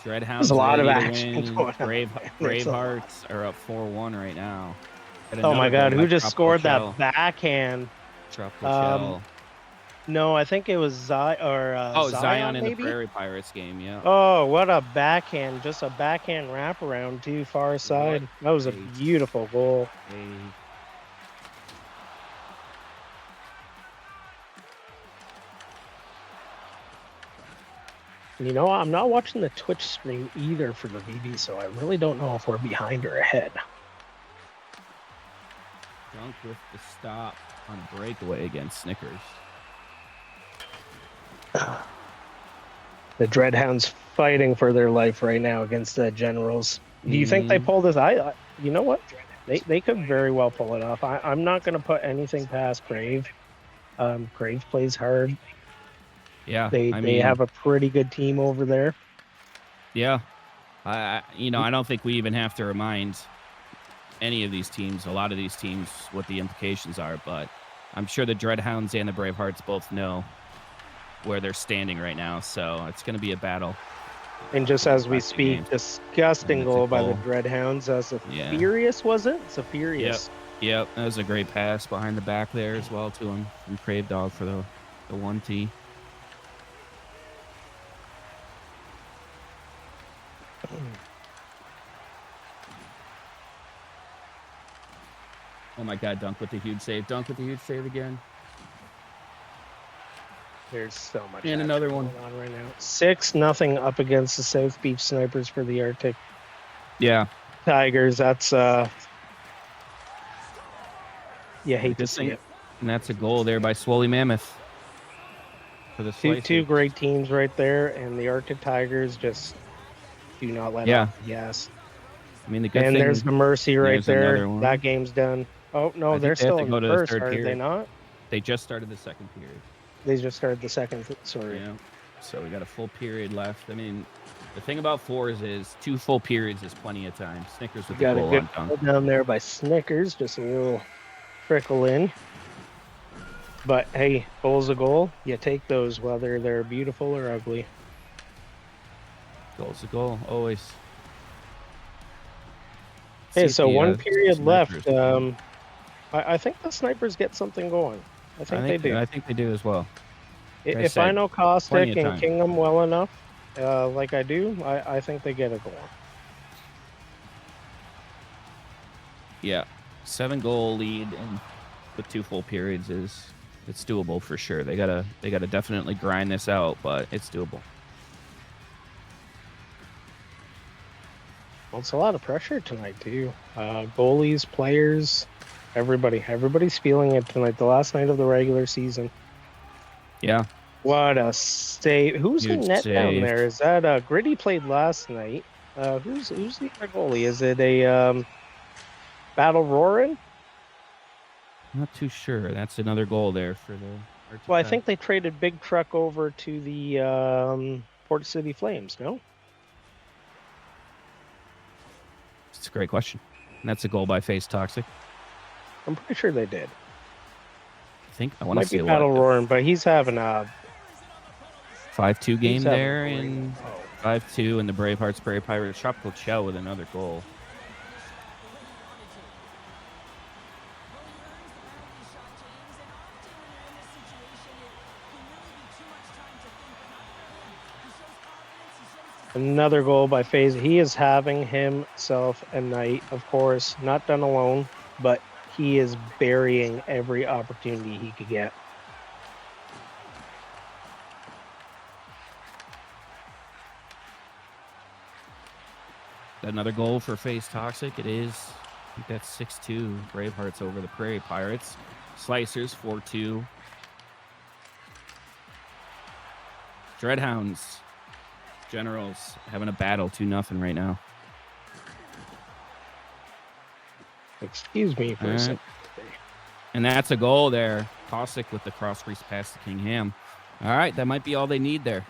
Dreadhounds. There's a lot of action going on. Bravehearts are up 4-1 right now. Oh my God, who just scored that backhand? Tropical Chell. No, I think it was Zion Zion in maybe? the Prairie Pirates game, yeah. Oh, what a backhand. Just a backhand wraparound too, far side. That was a beautiful goal. You know, I'm not watching the Twitch stream either for the VV, so I really don't know if we're behind or ahead. Drunk with the stop on a breakaway against Snickers. The Dreadhounds fighting for their life right now against the Generals. Do you think they pull this? You know what? They could very well pull it off. I'm not going to put anything past Grave. Grave plays hard. Yeah, they have a pretty good team over there. Yeah, I don't think we even have to remind any of these teams, a lot of these teams, what the implications are. But I'm sure the Dreadhounds and the Bravehearts both know where they're standing right now. So it's going to be a battle. And just as we speak, disgusting goal by the Dreadhounds. Furious, was it? It's a Furious. Yep, that was a great pass behind the back there as well to him from Crave Dog for the 1T. Oh my God, Dunk with the huge save. Dunk with the huge save again. There's so much. And another one. Going on right now. 6-0 up against the South Beach Snipers for the Arctic. Yeah. Tigers, that's you hate to see it. And that's a goal there by Swoley Mammoth. For the two great teams right there, and the Arctic Tigers just do not let off the gas. I mean, the good and thing, there's the Mercy right there. That game's done. Oh no, they're still in the first. Are they not? They just started the second period. They just started the second. Sorry. Yeah. So we got a full period left. I mean, the thing about fours is 2 full periods is plenty of time. Snickers with the goal got a good down there by Snickers, just a little trickle in. But hey, goal's a goal. You take those whether they're beautiful or ugly. Goal's a goal, always. Hey, so 1 period left. I think the Snipers get something going. I think they do. I think they do as well. If I know Caustic and Kingham well enough, like I do, I think they get it going. Yeah, 7-goal lead and with 2 full periods is It's doable for sure. They gotta definitely grind this out, but it's doable. Well, it's a lot of pressure tonight too. Goalies, players, everybody's feeling it tonight. The last night of the regular season. Yeah. What a save! Who's in Huge net down save. there? Is that Gritty played last night? Who's the other goalie? Is it a Battle Roarin'? Not too sure. That's another goal there for the Arctic Well, I Tigers. think they traded Big Truck over to the Port City Flames. No. It's a great question. And that's a goal by Face Toxic. I'm pretty sure they did. I think I want to Might be say Battle what Roaring, but he's having a 5-2 game he's having there, a great and one. 5-2 in the Bravehearts Prairie Pirates. Tropical Shell with another goal. Another goal by FaZe. He is having himself a night, of course, not done alone, but he is burying every opportunity he could get. Another goal for Face Toxic. It is. I think that's 6-2 Bravehearts over the Prairie Pirates. Slicers 4-2. Dreadhounds. Generals having a battle 2-0 right now. Excuse me for a second. And that's a goal there. Cossack with the cross crease pass to Kingham. All right, that might be all they need there.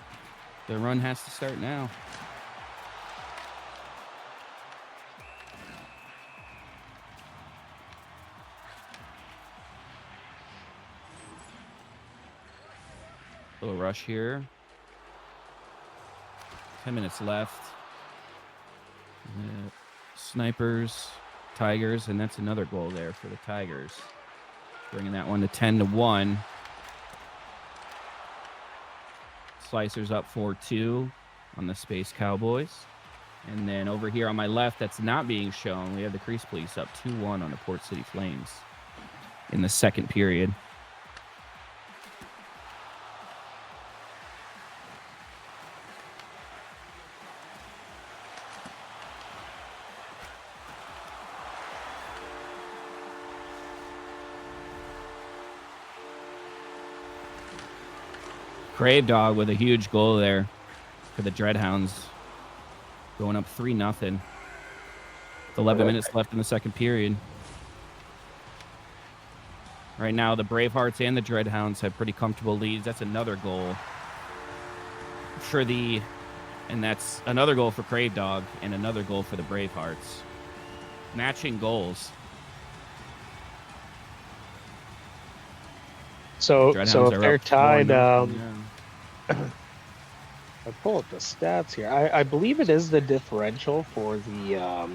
Their run has to start now. Little rush here. 10 minutes left. Snipers, Tigers, and that's another goal there for the Tigers. Bringing that one to 10-1. Slicers up 4-2 on the Space Cowboys. And then over here on my left, that's not being shown, we have the Crease Police up 2-1 on the Port City Flames in the second period. Crave Dog with a huge goal there for the Dreadhounds. Going up 3-0. With 11 minutes left in the second period. Right now, the Bravehearts and the Dreadhounds have pretty comfortable leads. That's another goal for the... And that's another goal for Crave Dog and another goal for the Bravehearts. Matching goals. So if they're tied, I pull up the stats here. I believe it is the differential for the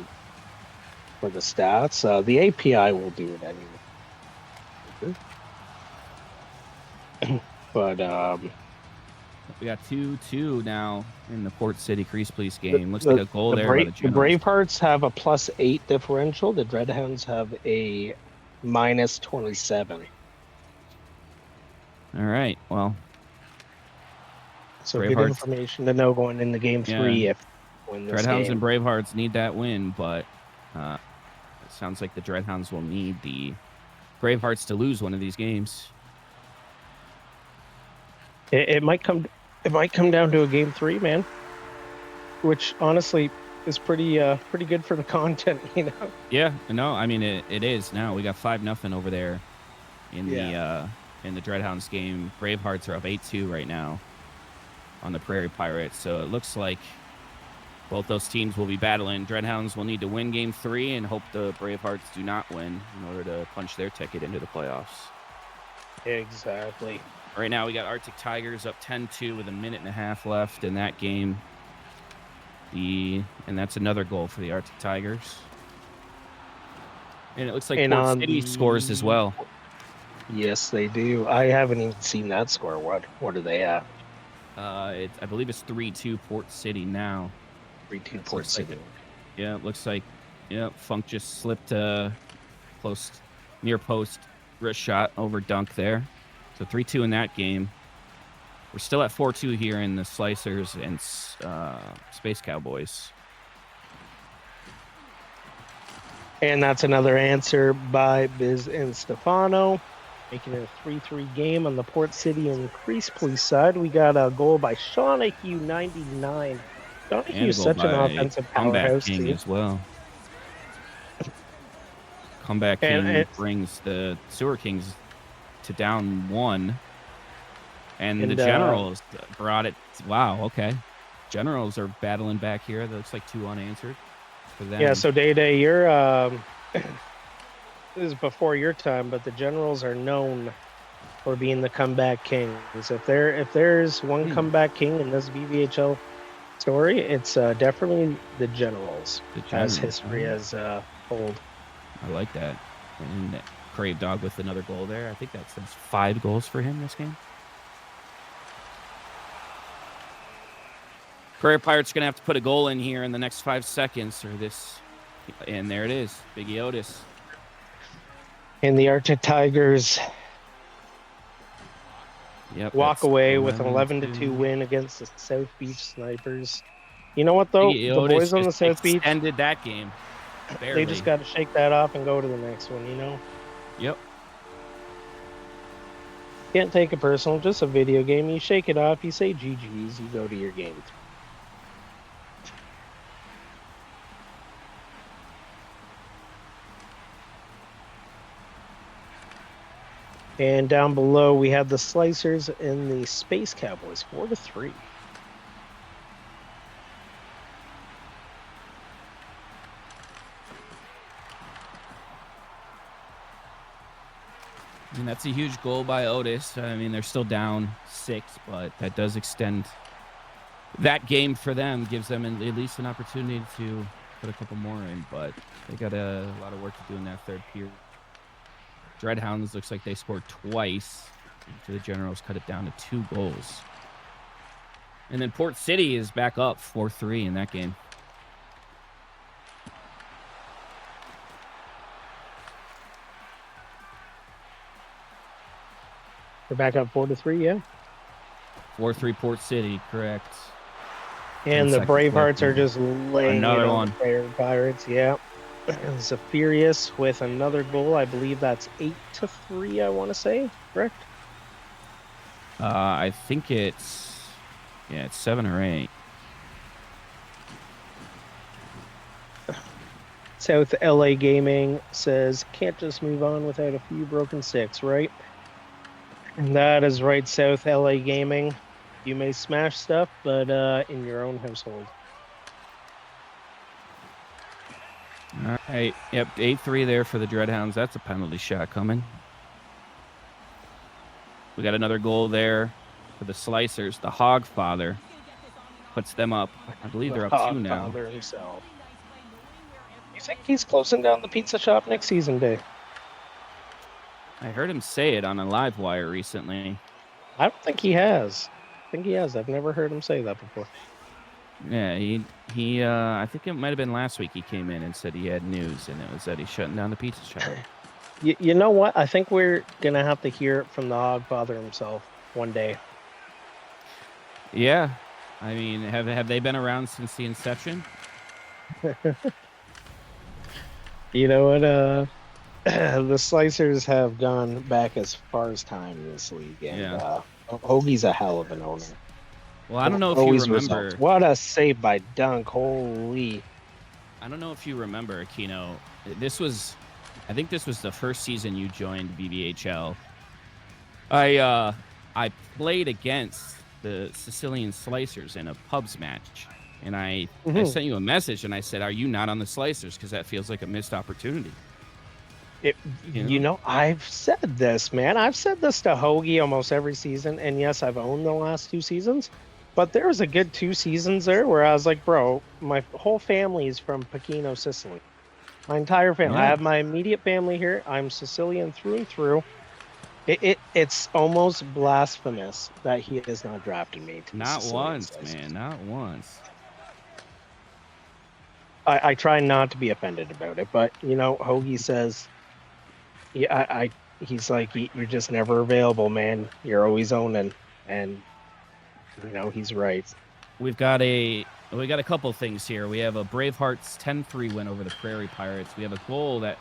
stats. The API will do it anyway. But we got 2-2 now in the Port City Crease Police game. Looks like a goal there. The Bravehearts have a +8 differential. The Dreadhounds have a -27. All right. Well, so good information to know going into game 3 if win this Dreadhounds game. and Bravehearts need that win, but it sounds like the Dreadhounds will need the Bravehearts to lose one of these games. It might come down to a game 3, man. Which honestly is pretty good for the content, you know. Yeah, no, I mean it is now. We got 5-0 over there in the Dreadhounds game. Bravehearts are up 8-2 right now on the Prairie Pirates. So it looks like both those teams will be battling. Dreadhounds will need to win game 3 and hope the Bravehearts do not win in order to punch their ticket into the playoffs. Exactly. Right now we got Arctic Tigers up 10-2 with a minute and a half left in that game. And that's another goal for the Arctic Tigers. And it looks like Port City scores as well. Yes, they do. I haven't even seen that score. What are they at? I believe it's 3-2 Port City now. 3-2 Port City. Yeah, it looks like Funk just slipped close near post wrist shot over dunk there. So 3-2 in that game. We're still at 4-2 here in the Slicers and Space Cowboys. And that's another answer by Biz and Stefano, making it a 3-3 game on the Port City and Crease Police side. We got a goal by Shawnahue, 99. Shawnahue And a is goal such an by offensive Comeback powerhouse King team. as well. Comeback King brings the Sewer Kings to down 1. And the Generals brought it. Wow, okay. Generals are battling back here. That looks like 2 unanswered for them. Yeah, so Day, you're this is before your time, but the Generals are known for being the comeback kings. If there's one comeback king in this VVHL story, it's definitely the Generals. As history has told. I like that. And Crave Dog with another goal there. I think that's 5 goals for him this game. Prairie Pirates going to have to put a goal in here in the next 5 seconds or this. And there it is. Biggie Otis. And the Arctic Tigers walk away with an 11-2 win against the South Beach Snipers. You know what, though? Biggie the Otis boys on the South Beach ended that game. Barely. They just got to shake that off and go to the next one, you know? Yep. Can't take it personal. Just a video game. You shake it off. You say GG's. You go to your game. And down below, we have the Slicers and the Space Cowboys, 4-3. And that's a huge goal by Otis. I mean, they're still down 6, but that does extend that game for them, gives them at least an opportunity to put a couple more in, but they got a lot of work to do in that third period. Dreadhounds looks like they scored twice. So the Generals cut it down to 2 goals. And then Port City is back up 4-3 in that game. They're back up 4-3, yeah. 4-3 Port City, correct. And the Bravehearts are just laying another it on one. the Prairie Pirates, yeah. Zephyrius with another goal. I believe that's 8-3, I want to say, correct? I think it's 7 or 8. South LA Gaming says, can't just move on without a few broken 6, right? And that is right, South LA Gaming. You may smash stuff, but in your own household. All right. Yep, 8-3 there for the Dreadhounds. That's a penalty shot coming. We got another goal there for the Slicers. The Hogfather puts them up. I believe they're up 2 now. Himself. You think he's closing down the pizza shop next season, Dave? I heard him say it on a live wire recently. I don't think he has. I think he has. I've never heard him say that before. Yeah, he I think it might have been last week he came in and said he had news, and it was that he's shutting down the pizza shop. You know what? I think we're going to have to hear it from the Hogfather himself one day. Yeah. I mean, have they been around since the inception? You know what? The Slicers have gone back as far as time in this league. And, Hoagie's a hell of an owner. Well, I don't know if you remember. Results. What a save by Dunk. Holy. I don't know if you remember, Kino. I think this was the first season you joined VVHL. I played against the Sicilian Slicers in a pubs match. And I sent you a message and I said, are you not on the Slicers? Because that feels like a missed opportunity. You know, I've said this, man. I've said this to Hoagie almost every season. And yes, I've owned the last 2 seasons. But there was a good 2 seasons there where I was like, bro, my whole family is from Pechino, Sicily. My entire family. Yeah. I have my immediate family here. I'm Sicilian through and through. It's almost blasphemous that he has not drafted me. Not once, man. Not once. I try not to be offended about it, but you know, Hoagie says, yeah, he's like, you're just never available, man. You're always owning. And, he's right. We got a couple things here. We have a Bravehearts 10-3 win over the Prairie Pirates. We have a goal that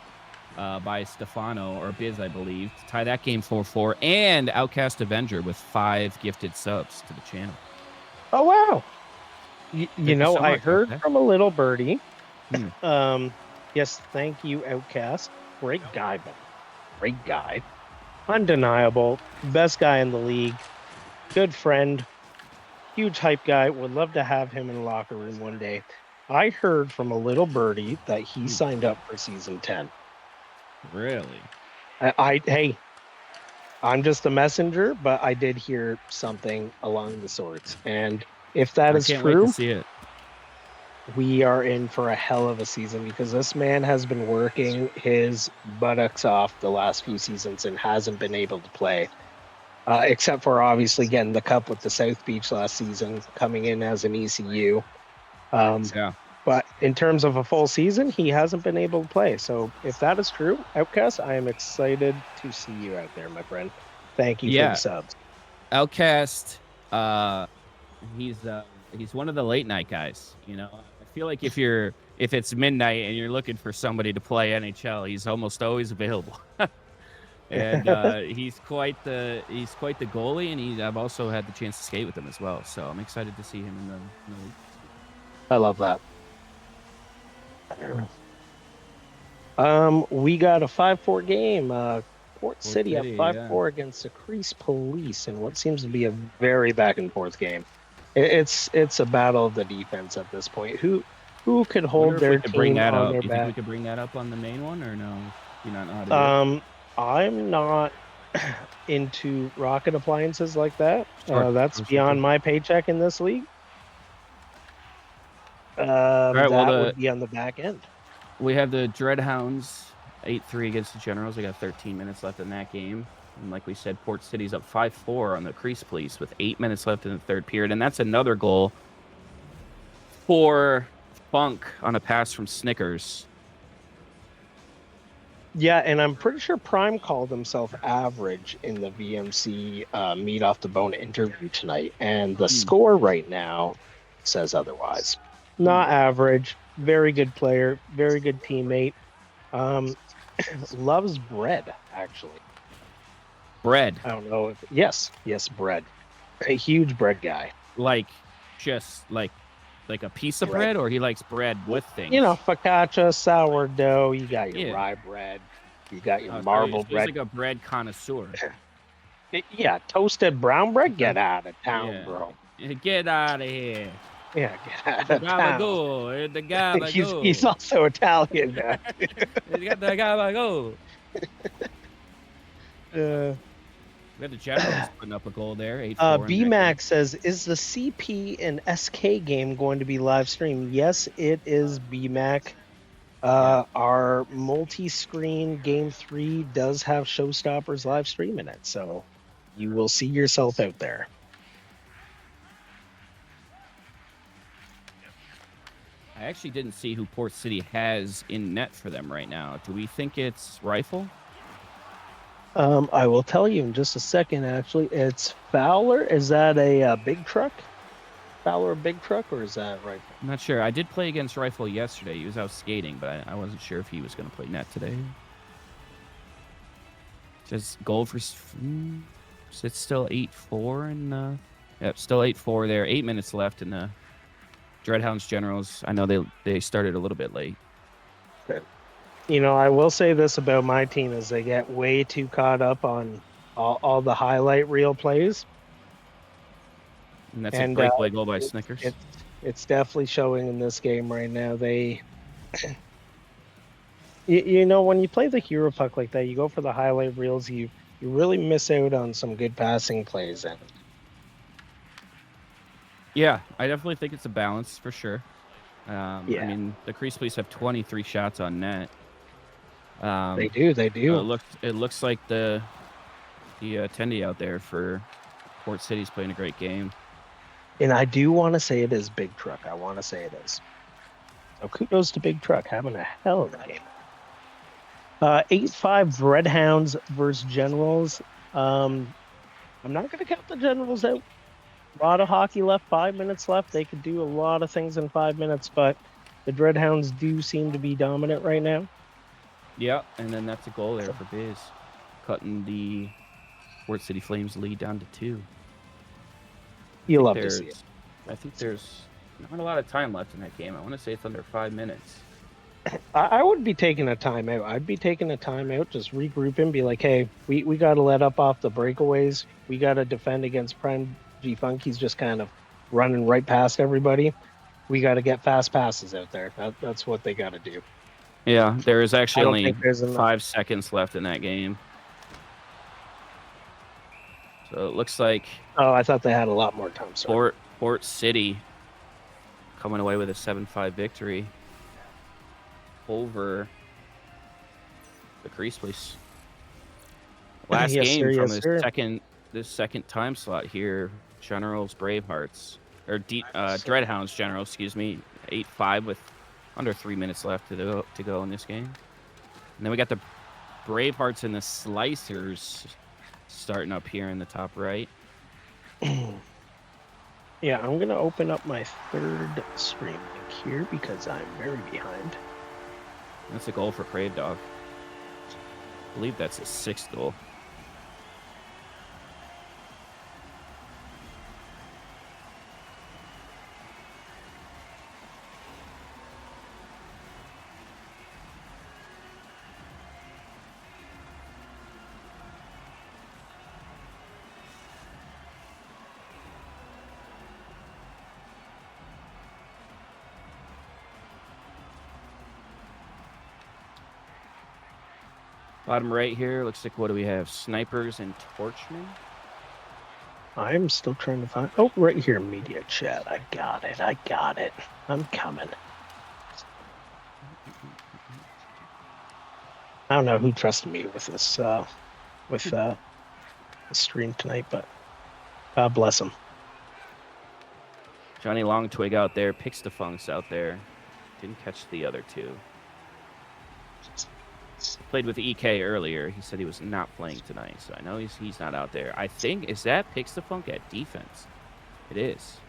by Stefano or Biz, I believe, to tie that game 4-4, and Outcast Avenger with 5 gifted subs to the channel. Oh, wow. Thank you so I much, heard Outcast. from a little birdie. Yes, thank you, Outcast. Great guy, buddy. Great guy. Undeniable. Best guy in the league. Good friend. Huge hype guy. Would love to have him in the locker room one day. I heard from a little birdie that he signed up for season 10. Really? Hey, I'm just a messenger, but I did hear something along the sorts. And if that is can't true, wait to see it. we are in for a hell of a season because this man has been working his buttocks off the last few seasons and hasn't been able to play. Except for obviously getting the cup with the South Beach last season, coming in as an ECU. Yeah. But in terms of a full season, he hasn't been able to play. So if that is true, Outcast, I am excited to see you out there, my friend. Thank you for the subs. Outcast, he's one of the late night guys. I feel like if it's midnight and you're looking for somebody to play NHL, he's almost always available. And he's quite the goalie, and I've also had the chance to skate with him as well. So I'm excited to see him in the league. I love that. We got a 5-4 game. Port City up 5-4 against the Crease Police in what seems to be a very back and forth game. It's a battle of the defense at this point. Who could hold their team on their back? You think we could bring that up on the main one, or no? You not know how to do it? I'm not into rocket appliances like that. That's beyond my paycheck in this league. That would be on the back end. We have the Dreadhounds 8-3 against the Generals. They got 13 minutes left in that game. And like we said, Port City's up 5-4 on the Crease Police with 8 minutes left in the third period. And that's another goal for Funk on a pass from Snickers. Yeah, and I'm pretty sure Prime called himself average in the VMC Meat Off the Bone interview tonight. And the score right now says otherwise. Not average. Very good player. Very good teammate. Loves bread, actually. Bread? I don't know. Yes, bread. A huge bread guy. Just like a piece of bread, or he likes bread with things? Focaccia, sourdough. You got your rye bread. You got your marble bread. He's like a bread connoisseur. Yeah, toasted brown bread. Get out of town, bro. Get out of here. Yeah, get out of town. The gabagool. He's also Italian. He's got the gabagool. We have the Generals putting up a goal there. 8-4. BMac says, is the CP and SK game going to be live streamed? Yes, it is, BMac. Our multi-screen Game 3 does have Showstoppers live stream in it, so you will see yourself out there. I actually didn't see who Port City has in net for them right now. Do we think it's Rifle? I will tell you in just a second, actually. It's Fowler. Is that a big truck? Fowler a big truck, or is that Rifle? I'm not sure. I did play against Rifle yesterday. He was out skating, but I wasn't sure if he was going to play net today. Just goal for... It's still 8-4 and... Yep, still 8-4 there. 8 minutes left in the Dreadhounds Generals. I know they started a little bit late. Okay. I will say this about my team is they get way too caught up on all the highlight reel plays. And that's a breakaway goal by Snickers. It's definitely showing in this game right now. They, when you play the hero puck like that, you go for the highlight reels, you really miss out on some good passing plays. Yeah, I definitely think it's a balance for sure. Yeah. I mean, the Crease Police have 23 shots on net. They do. It looks like the attendee out there for Port City's playing a great game. And I do want to say it is Big Truck. I want to say it is. So kudos to Big Truck having a hell of a game. 8-5 Dreadhounds versus Generals. I'm not going to count the Generals out. A lot of hockey left, 5 minutes left. They could do a lot of things in 5 minutes, but the Dreadhounds do seem to be dominant right now. Yeah, and then that's a goal there for Biz, cutting the Port City Flames lead down to 2. You love to see it. I think there's not a lot of time left in that game. I want to say it's under 5 minutes. I would be taking a timeout. I'd be taking a timeout, just regroup and be like, hey, we got to let up off the breakaways. We got to defend against Prime G Funk. He's just kind of running right past everybody. We got to get fast passes out there. That's what they got to do. Yeah, there is actually only there's 5 seconds left in that game. So it looks like Oh, I thought they had a lot more time. Sorry. Port City coming away with a 7-5 victory over the Crease Police. Last Yes, game sir, from yes, sir. this second time slot here, Generals Bravehearts or Dreadhounds General, excuse me, 8-5 with under 3 minutes left to go in this game. And then we got the Bravehearts and the Slicers starting up here in the top right. Yeah, I'm gonna open up my third stream link here because I'm very behind. That's a goal for Crave Dog. I believe that's his 6th goal. Bottom right here, looks like, what do we have? Snipers and Torchmen? I'm still trying to find. Oh, right here, media chat. I got it. I'm coming. I don't know who trusted me with this, the stream tonight, but God bless him. Johnny Longtwig out there, picks the Funks out there. Didn't catch the other two. Played with EK earlier. He said he was not playing tonight, so I know he's not out there. I think, is that Picks the Funk at defense? It is.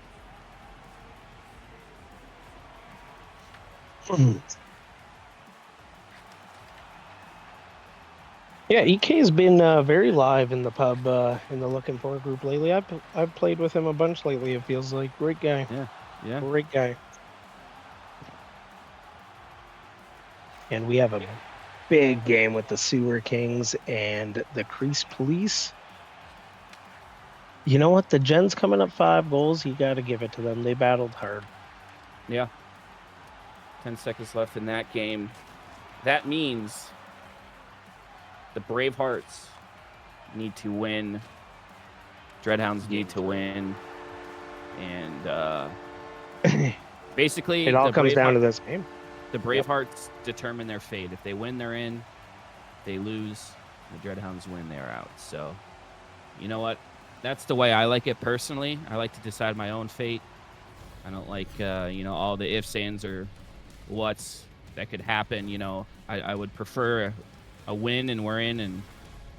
Yeah, EK's been very live in the pub in the Looking For group lately. I've played with him a bunch lately. It feels like great guy. Yeah. Great guy. And we have a big game with the Sewer Kings and the Crease Police. You know what? The Gen's coming up 5 goals. You got to give it to them. They battled hard. Yeah. 10 seconds left in that game. That means the Bravehearts need to win. Dreadhounds need to win. And basically, it all comes down to this game. The Bravehearts determine their fate. If they win, they're in. If they lose, the Dreadhounds win, they're out. So, you know what? That's the way I like it personally. I like to decide my own fate. I don't like, all the ifs, ands, or what's that could happen. I would prefer a win, and we're in, and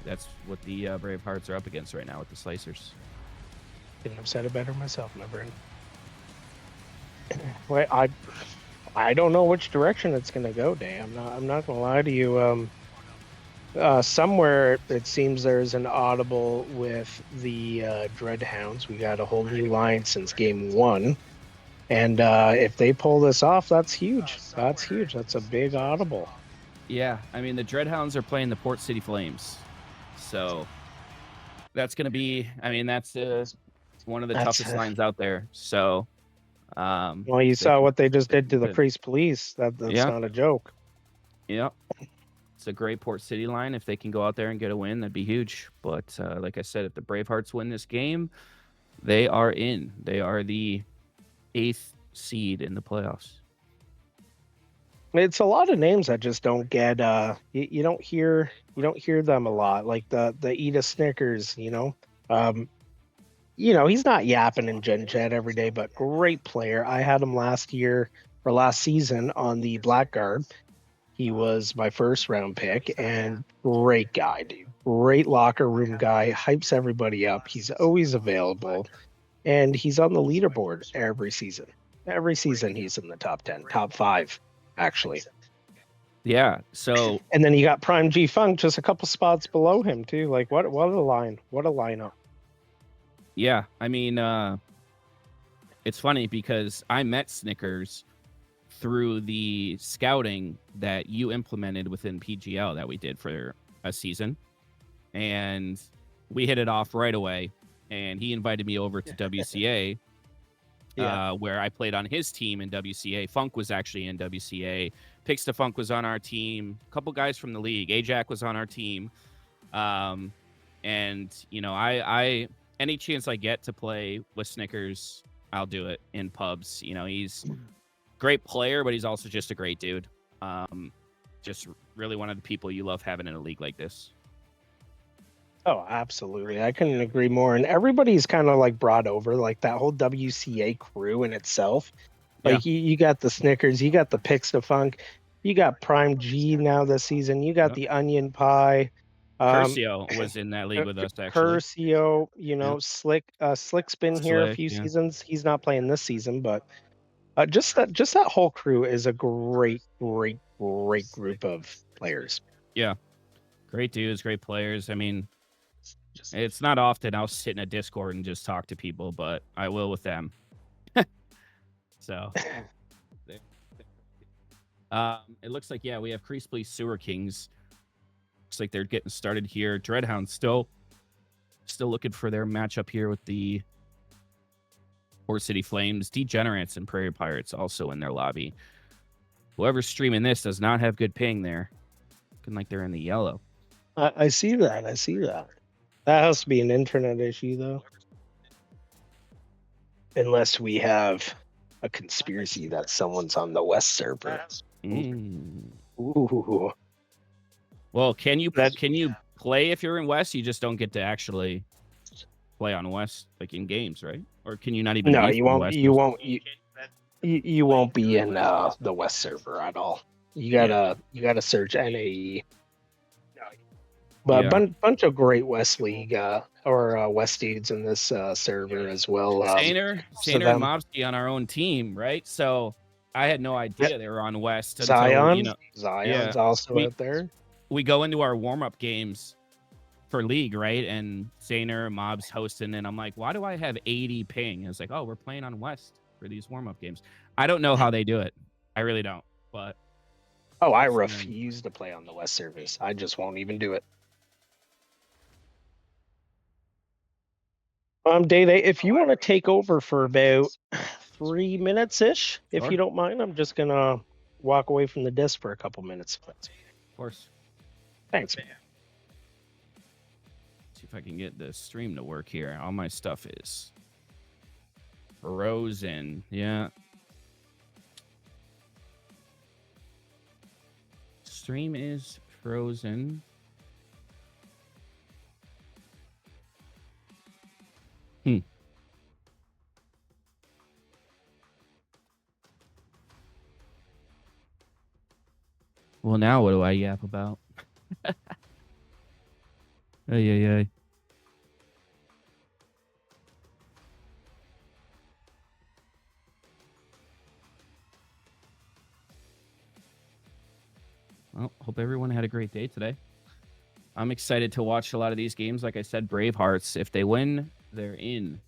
that's what the Bravehearts are up against right now with the Slicers. Couldn't have said it better myself, my friend. Well, I don't know which direction it's going to go, Dan. I'm not going to lie to you. Somewhere it seems there's an audible with the Dreadhounds. We got a whole new line since game 1. And if they pull this off, that's huge. That's huge. That's a big audible. Yeah, I mean, the Dreadhounds are playing the Port City Flames. So that's going to be, that's one of the toughest lines out there. So... well, you saw what they just did to the Crease Police. That's not a joke. Yeah. It's a great Port City line. If they can go out there and get a win, that'd be huge. But like I said, if the Bravehearts win this game, they are in. They are the 8th seed in the playoffs. It's a lot of names I just don't get. You don't hear them a lot. Like the Edith Snickers, he's not yapping in Gen Chat every day, but great player. I had him last season on the Blackguard. He was my first round pick and great guy, dude. Great locker room guy, hypes everybody up. He's always available and he's on the leaderboard every season. Every season he's in the top 10, top 5 actually. Yeah. So And then you got Prime G Funk just a couple spots below him too. Like what a line. What a lineup. yeah, I mean, it's funny because I met Snickers through the scouting that you implemented within PGL that we did for a season. And we hit it off right away. And he invited me over to WCA, where I played on his team in WCA. Funk was actually in WCA. Pixta Funk was on our team. A couple guys from the league. Ajax was on our team. And, you know, I any chance I get to play with Snickers, I'll do it in pubs. You know, he's great player, but he's also just a great dude. Just really one of the people you love having in a league like this. Oh, absolutely. I couldn't agree more. And everybody's kind of like brought over, like that whole WCA crew in itself. Like you got the Snickers, you got the Pixta Funk, you got Prime G now this season, you got the Onion Pie. Curcio was in that league with us, actually. Curcio, you know, Slick's been here a few seasons. He's not playing this season, but just that whole crew is a great group of players. Yeah. Great dudes, great players. I mean, it's not often I'll sit in a Discord and just talk to people, but I will with them. So it looks like, we have Crease Police Sewer Kings. Looks like they're getting started here. Dreadhound still looking for their matchup here with the Port City Flames. Degenerates and Prairie Pirates also in their lobby. Whoever's streaming this does not have good ping there. Looking like they're in the yellow. I see that. That has to be an internet issue, though. Unless we have a conspiracy that someone's on the West server. Ooh. Well, can you play if you're in West? You just don't get to actually play on West, like in games, right? Or can you not even? No, you won't. You won't be in the West server at all. You gotta search NAE. But bunch of great West League or West dudes in this server as well. Sainer and Mobsky on our own team, right? So I had no idea they were on West. Until, Zion's also out there. We go into our warm-up games for League, right? And Sainer, Mob's hosting, and I'm like, why do I have 80 ping? It's like, oh, we're playing on West for these warm-up games. I don't know how they do it. I really don't. But I refuse to play on the West service. I just won't even do it. Day, if you want to take over for about 3 minutes-ish, if you don't mind, I'm just going to walk away from the disc for a couple minutes. Of course. Thanks, man. See if I can get the stream to work here. All my stuff is frozen. Yeah. Stream is frozen. Well, now what do I yap about? Ay. Well, hope everyone had a great day today. I'm excited to watch a lot of these games. Like I said, Bravehearts, if they win, they're in.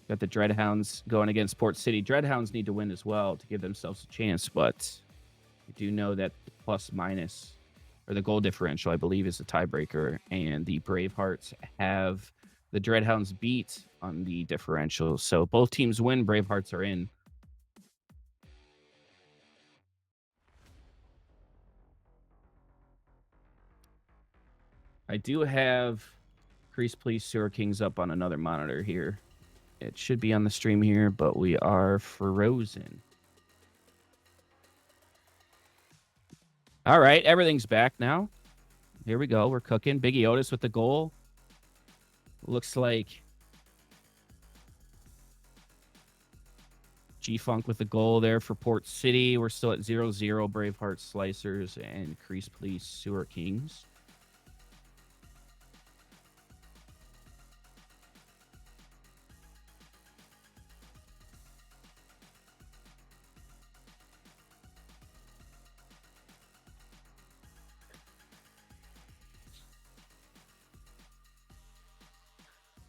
Got the Dreadhounds going against Port City. Dreadhounds need to win as well to give themselves a chance, but I do know that the plus-minus, or the goal differential, I believe, is the tiebreaker, and the Bravehearts have the Dreadhounds beat on the differential. So both teams win, Bravehearts are in. I do have Crease Police Sewer Kings up on another monitor here. It should be on the stream here, but we are frozen. All right, everything's back now. Here we go. We're cooking. Biggie Otis with the goal. Looks like G-Funk with the goal there for Port City. We're still at 0-0, Braveheart Slicers and Crease Police Sewer Kings.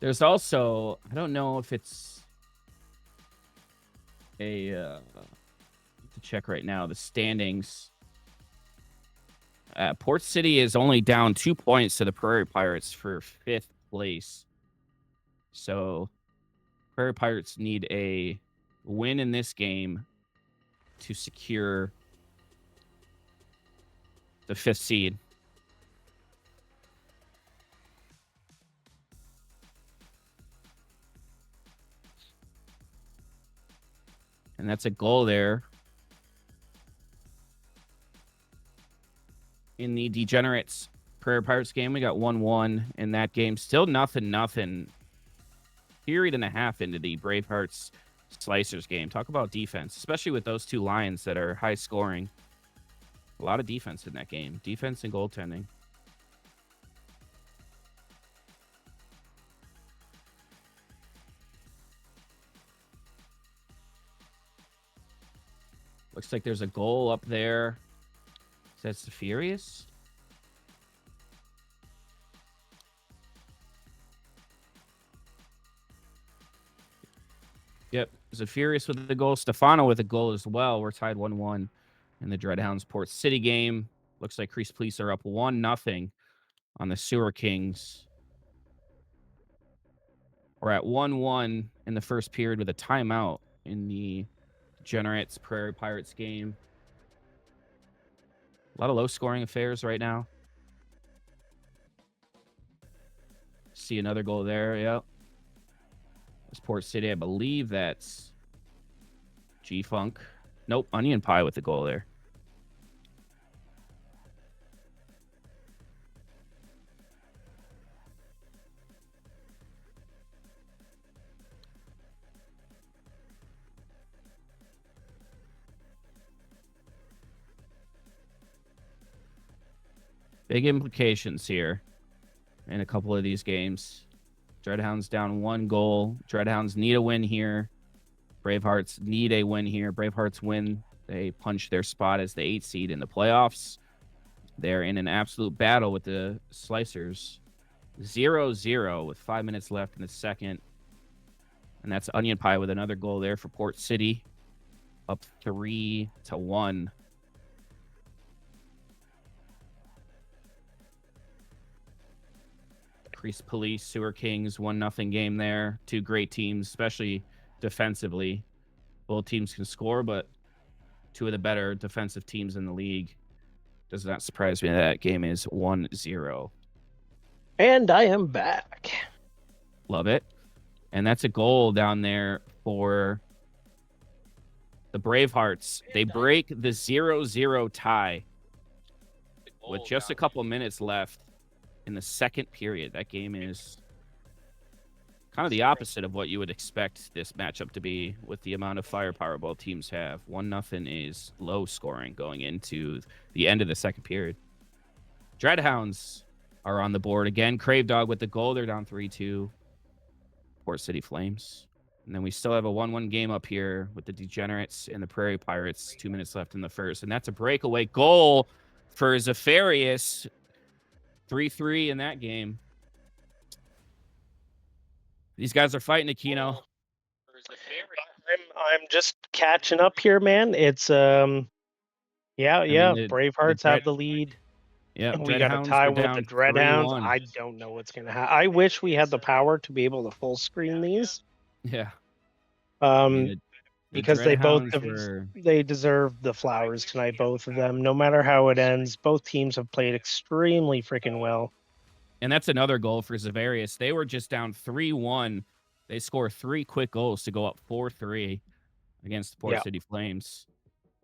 There's also, I don't know if it's to check right now, the standings. Port City is only down 2 points to the Prairie Pirates for 5th place. So Prairie Pirates need a win in this game to secure the 5th seed. And that's a goal there in the Degenerates Prairie Pirates game. We got 1-1 in that game. Still nothing. Period and a half into the Bravehearts Slicers game. Talk about defense, especially with those two lines that are high scoring. A lot of defense in that game. Defense and goaltending. Looks like there's a goal up there. Is that Furious? Yep. Zafirius with the goal. Stefano with a goal as well. We're tied 1-1 in the Dreadhounds Port City game. Looks like Crease Police are up 1-0 on the Sewer Kings. We're at 1-1 in the first period with a timeout in the Degenerates Prairie Pirates game. A lot of low-scoring affairs right now. See another goal there. Yep. That's Port City. I believe that's G-Funk. Nope. Onion Pie with the goal there. Big implications here in a couple of these games. Dreadhounds down 1 goal. Dreadhounds need a win here. Bravehearts need a win here. Bravehearts win. They punch their spot as the 8th seed in the playoffs. They're in an absolute battle with the Slicers. 0-0 with 5 minutes left in the second. And that's Onion Pie with another goal there for Port City. Up 3-1. Crease Police, Sewer Kings, 1-0 game there. Two great teams, especially defensively. Both teams can score, but two of the better defensive teams in the league. Does not surprise me that game is 1-0. And I am back. Love it. And that's a goal down there for the Bravehearts. They break the 0-0 tie with just a couple minutes left in the second period. That game is kind of the opposite of what you would expect this matchup to be with the amount of firepower both teams have. 1-0 is low scoring going into the end of the second period. Dreadhounds are on the board again. Crave Dog with the goal. They're down 3-2. Port City Flames. And then we still have a 1-1 game up here with the Degenerates and the Prairie Pirates. 2 minutes left in the first. And that's a breakaway goal for Zafarius. 3-3 in that game. These guys are fighting, Aquino. I'm just catching up here, man. It's Bravehearts have the lead. Yeah, we got a tie with the Dreadhounds. I don't know what's gonna happen. I wish we had the power to be able to full screen these. Yeah. Because they both they deserve the flowers tonight, both of them. No matter how it ends, both teams have played extremely freaking well. And that's another goal for Zavarius. They were just down 3-1. They score 3 quick goals to go up 4-3 against the Port City Flames.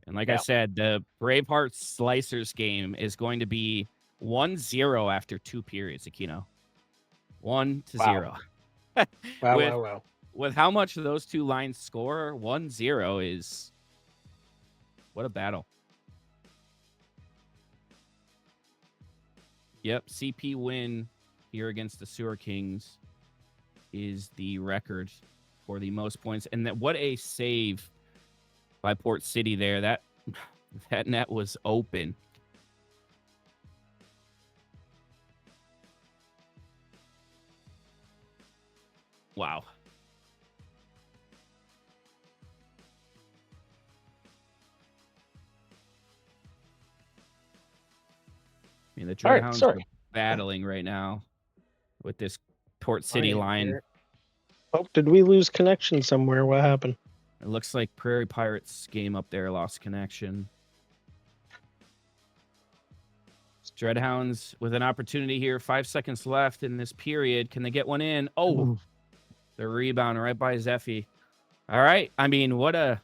And like I said, the Braveheart Slicers game is going to be 1-0 after 2 periods, Aquino. 1-0. Wow. Wow. with how much those two lines score, 1-0 is what a battle. Yep, CP win here against the Sewer Kings is the record for the most points. And what a save by Port City there. That net was open. Wow. I mean, the Dreadhounds are battling right now with this Port City line. Oh, did we lose connection somewhere? What happened? It looks like Prairie Pirates game up there lost connection. Dreadhounds with an opportunity here. 5 seconds left in this period. Can they get one in? Oh, the rebound right by Zeffy. All right. I mean, what a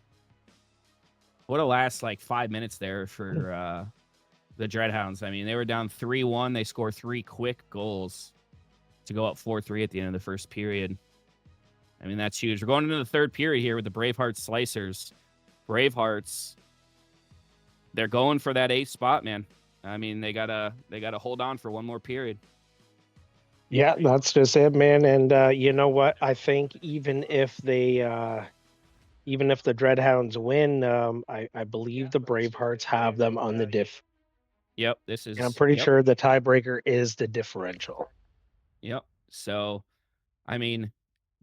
last like 5 minutes there for the Dreadhounds. I mean, they were down 3-1. They score 3 quick goals to go up 4-3 at the end of the first period. I mean, that's huge. We're going into the third period here with the Bravehearts Slicers. Bravehearts, they're going for that 8th spot, man. I mean, they gotta hold on for one more period. Yeah, that's just it, man. And you know what? I think even if the Dreadhounds win, I believe the Bravehearts have them on the diff. Yep, this is. And I'm pretty sure the tiebreaker is the differential. Yep. So, I mean,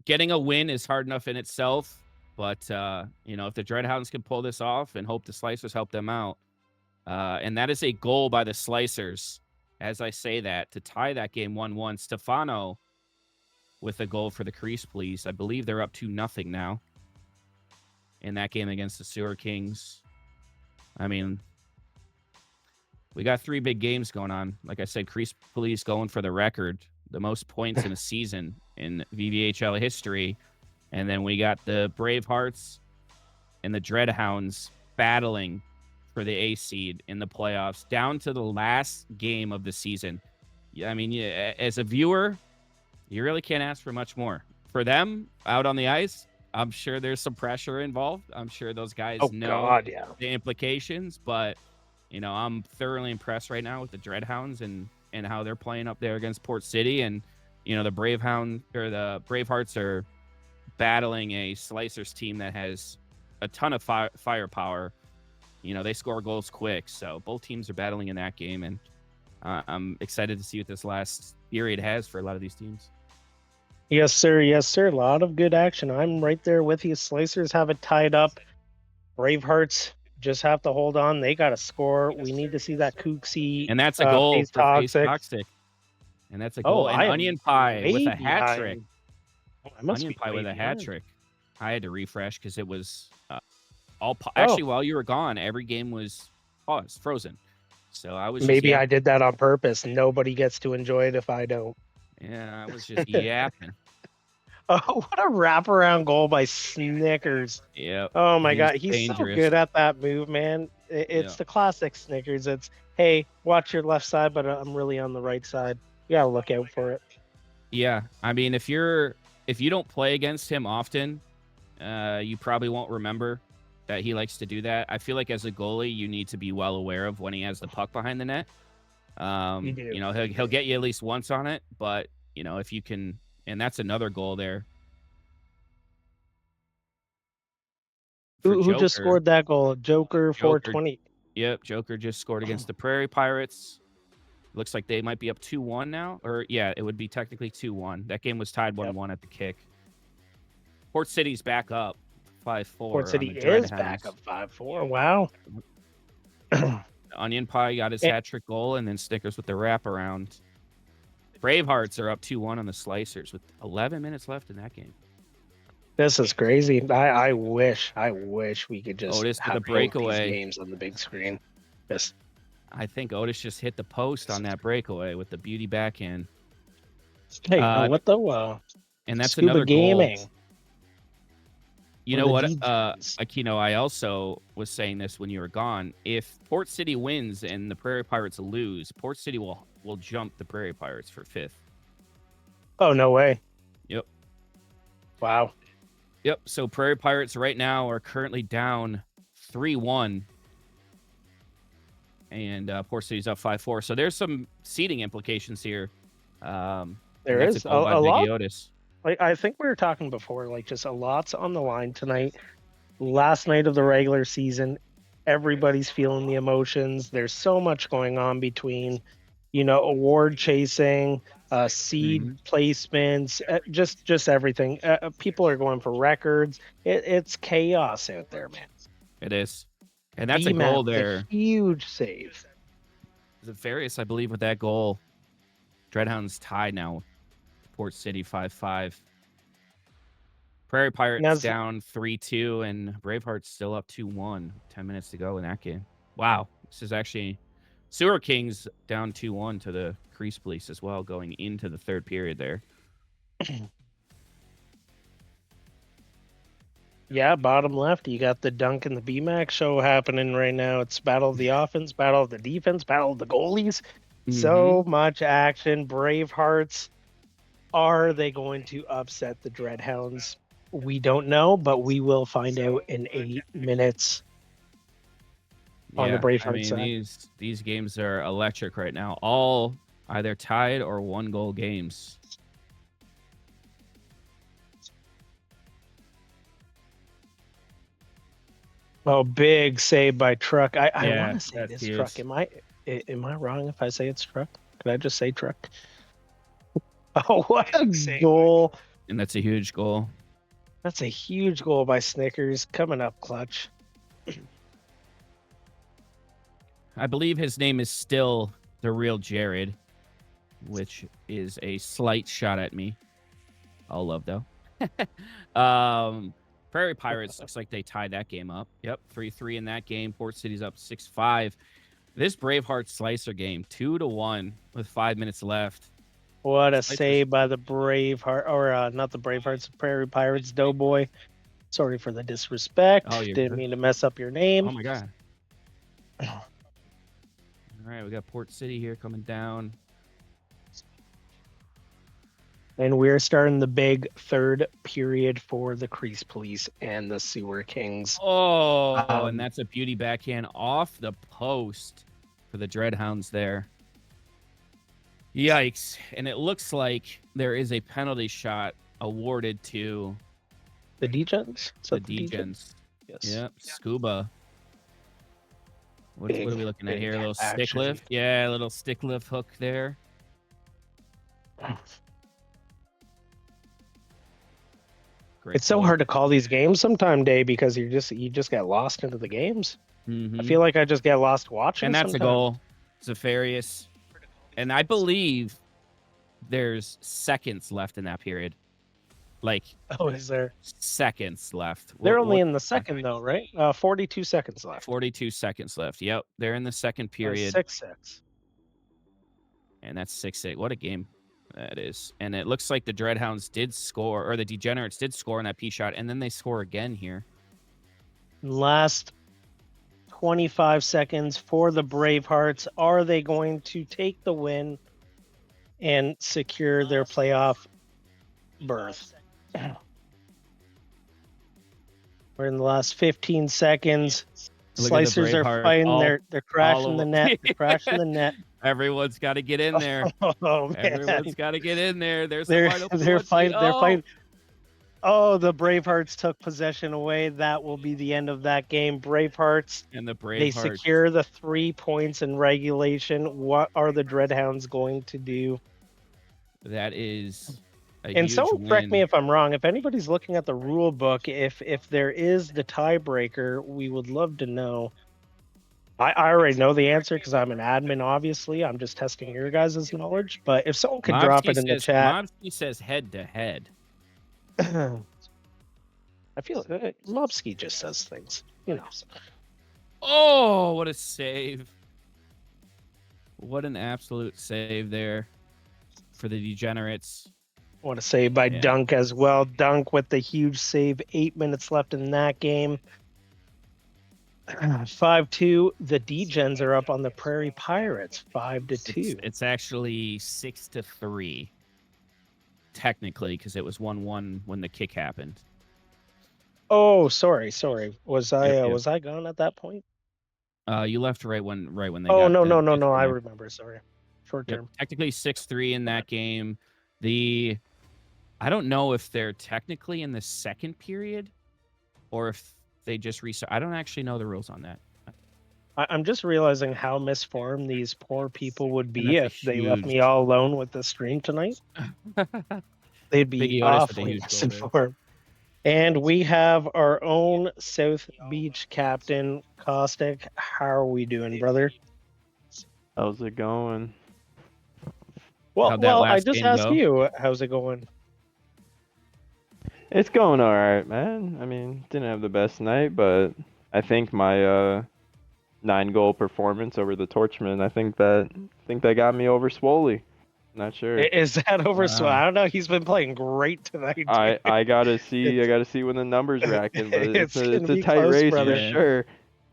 getting a win is hard enough in itself, but if the Dreadhounds can pull this off and hope the Slicers help them out, and that is a goal by the Slicers. As I say that, to tie that game 1-1, Stefano with a goal for the Crease Police. I believe they're up 2-0 now in that game against the Sewer Kings. I mean, we got 3 big games going on. Like I said, Crease Police going for the record, the most points in a season in VVHL history. And then we got the Bravehearts and the Dreadhounds battling for the A seed in the playoffs down to the last game of the season. Yeah, I mean, as a viewer, you really can't ask for much more. For them out on the ice, I'm sure there's some pressure involved. I'm sure those guys know the implications, but I'm thoroughly impressed right now with the Dreadhounds and how they're playing up there against Port City. And the the Bravehearts are battling a Slicers team that has a ton of firepower. They score goals quick, so both teams are battling in that game, and I'm excited to see what this last period has for a lot of these teams. Yes, sir. Yes, sir. A lot of good action. I'm right there with you. Slicers have it tied up. Bravehearts just have to hold on. They got to score. We need to see that Kooksy. And that's a goal Face for Toxic. Face Toxic. And that's a goal. And Onion Pie with a hat trick. Onion Pie with a hat trick. I had to refresh because it was actually, while you were gone, every game was paused, frozen. So I was maybe I did that on purpose. Nobody gets to enjoy it if I don't. Yeah, I was just yapping. Oh, what a wraparound goal by Snickers. Yeah. Oh, my God. He's so good at that move, man. It's the classic Snickers. It's, hey, watch your left side, but I'm really on the right side. You got to look out for it. Yeah. I mean, if you don't play against him often, you probably won't remember that he likes to do that. I feel like as a goalie, you need to be well aware of when he has the puck behind the net. You do. He'll get you at least once on it, but if you can, and that's another goal there. Who just scored that goal? Joker 420. Yep, Joker just scored against the Prairie Pirates. Looks like they might be up 2-1 now. Or, yeah, it would be technically 2-1. That game was tied 1-1 at the kick. Port City's back up 5-4. Port City is back up 5-4. Wow. Onion Pie got his hat trick goal, and then Snickers with the wraparound. Bravehearts are up 2-1 on the Slicers with 11 minutes left in that game. This is crazy. I wish we could just Otis have the breakaway these games on the big screen. Yes. I think Otis just hit the post on that breakaway with the beauty backhand. Hey, what the? And that's Scuba another Gaming. Goal. You know what, Aquino, I also was saying this when you were gone. If Port City wins and the Prairie Pirates lose, Port City will jump the Prairie Pirates for 5th. Oh, no way. Yep. Wow. Yep. So Prairie Pirates right now are currently down 3-1. And Port City's up 5-4. So there's some seeding implications here. And There that's a is goal by a lot. Biggie Otis. Like, I think we were talking before, like, just a lot's on the line tonight. Last night of the regular season, everybody's feeling the emotions. There's so much going on between, award chasing, seed placements, just everything. People are going for records. It's chaos out there, man. It is. And that's a D-Mac goal with there. a huge save. Various, I believe, with that goal. Dreadhounds tied now. Port City 5-5. Prairie Pirates down 3-2, and Bravehearts still up 2-1. 10 minutes to go in that game. Wow. This is actually Sewer Kings down 2-1 to the Crease Police as well, going into the third period there. Yeah, bottom left, you got the Dunk and the BMAC show happening right now. It's battle of the offense, battle of the defense, battle of the goalies. So much action. Bravehearts, are they going to upset the Dreadhounds? We don't know, but we will find out in 8 minutes on the Bravehearts side. These games are electric right now. All either tied or 1-goal games. Oh, big save by Truck. I want to say this huge. Truck. Am I wrong if I say it's Truck? Could I just say Truck? Oh, what a goal. And that's a huge goal. That's a huge goal by Snickers, coming up clutch. I believe his name is still the real Jared, which is a slight shot at me. All love, though. Prairie Pirates looks like they tied that game up. Yep, 3-3 in that game. Port City's up 6-5. This Braveheart Slicer game, 2-1 with 5 minutes left. What a save by the Braveheart, or not the Bravehearts, the Prairie Pirates, Doughboy. Sorry for the disrespect. Didn't mean to mess up your name. Oh my god. All right, we got Port City here coming down. And we're starting the big third period for the Crease Police and the Sewer Kings. Oh, and that's a beauty backhand off the post for the Dreadhounds there. Yikes. And it looks like there is a penalty shot awarded to the Degens. The Degens. Yes. Yep. Scuba. What are we looking at here? A little stick lift? Yeah, a little stick lift hook there. Great it's so hard to call these games sometime, Dave, because you just get lost into the games. I feel like I just get lost watching. And that's sometimes. a goal. Zafarius. And I believe there's seconds left in that period. Like, is there seconds left? They're only in the second, though, right? 42 seconds left. 42 seconds left. Yep, they're in the second period. 6-6. And that's 6-8. What a game that is. And it looks like the Dreadhounds did score, or the Degenerates did score on that P shot, and then they score again here. Last 25 seconds for the Bravehearts. Are they going to take the win and secure their playoff berth? We're in the last 15 seconds. Slicers are fighting. They're crashing the net. They're crashing the net. Everyone's got to get in there. Oh, man. Everyone's got to get in there. They're fighting. They're fighting. Oh, the Bravehearts took possession away. That will be the end of that game. Bravehearts. And the Bravehearts. They secure the 3 points in regulation. What are the Dreadhounds going to do? That is a and huge so win. correct me if I'm wrong. If anybody's looking at the rule book, if there is the tiebreaker, we would love to know. I already know the answer because I'm an admin, obviously. I'm just testing your guys' knowledge. But if someone could drop it in the chat. Mobsky says head-to-head. I feel Mobsky just says things, Oh, what a save. What an absolute save there for the Degenerates. I want to say by Dunk as well. Dunk with the huge save. 8 minutes left in that game. 5-2. The Degens are up on the Prairie Pirates. 5-2. It's actually 6-3. Technically, because it was 1-1 when the kick happened. Oh, sorry. Was I Yep. was I gone at that point? You left right when they Oh, got no, the no, no, no. 2-3 I there. remember. Sorry. Short Yep, term. technically 6-3 in that game. I don't know if they're technically in the second period or if they just restart. I don't actually know the rules on that. I'm just realizing how misformed these poor people would And be that's a if they left me huge all alone with the stream tonight. They'd be Biggie Otis with a awfully huge goal there. misinformed. And we have our own South Beach captain, Caustic. How are we doing, brother? How's it going? How'd that I last just game asked go? you, how's it going? It's going all right, man. I mean, didn't have the best night, but I think my 9-goal performance over the Torchman, I think that got me over Swoley. Not sure. Is that over? So Wow. I don't know. He's been playing great tonight. Dude. I gotta see It's- when the numbers racking, but it's gonna it's a be tight close, race brother. for sure.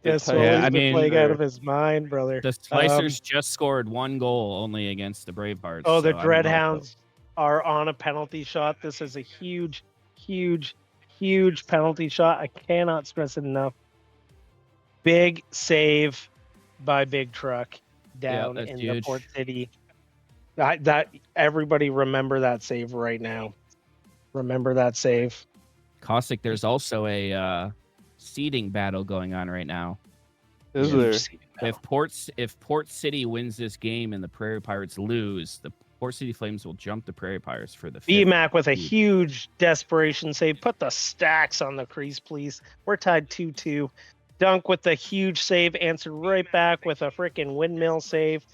Yeah, It's a tight Yeah, Swoley's I race been for mean, playing out of sure. his mind, brother. the Slicers just scored 1 goal only against the Bravehearts. Oh, the so I don't know if Dreadhounds are on a penalty shot. This is a huge, huge, huge penalty shot. I cannot stress it enough. Big save by Big Truck down that's in huge. the Port City. That everybody remember that save right now. Remember that save. Caustic, there's also a seeding battle going on right now. Is Huge there? save now. If Port City wins this game and the Prairie Pirates lose, the Port City Flames will jump the Prairie Pirates for the fifth. BMAC with a seed. huge desperation save. Put the stacks on the crease, please. We're tied 2-2. Dunk with the huge save, answered right back with a freaking windmill save.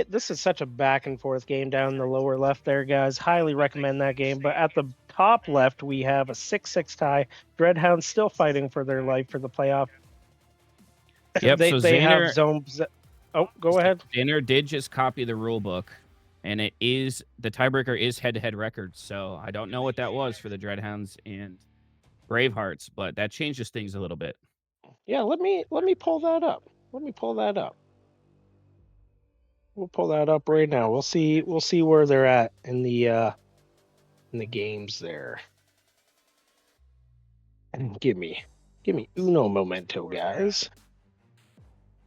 This is such a back and forth game down the lower left there, guys. Highly recommend that game. But at the top left, we have a 6-6 tie. Dreadhounds still fighting for their life for the playoff. Yep. they so have Zaner, zones. Oh, go ahead. Zaner did just copy the rule book, and it is the tiebreaker is head-to-head record. So I don't know what that was for the Dreadhounds and Bravehearts, but that changes things a little bit. Yeah, let me pull that up. We'll pull that up right now. We'll see where they're at in the games there. And give me uno momento, guys.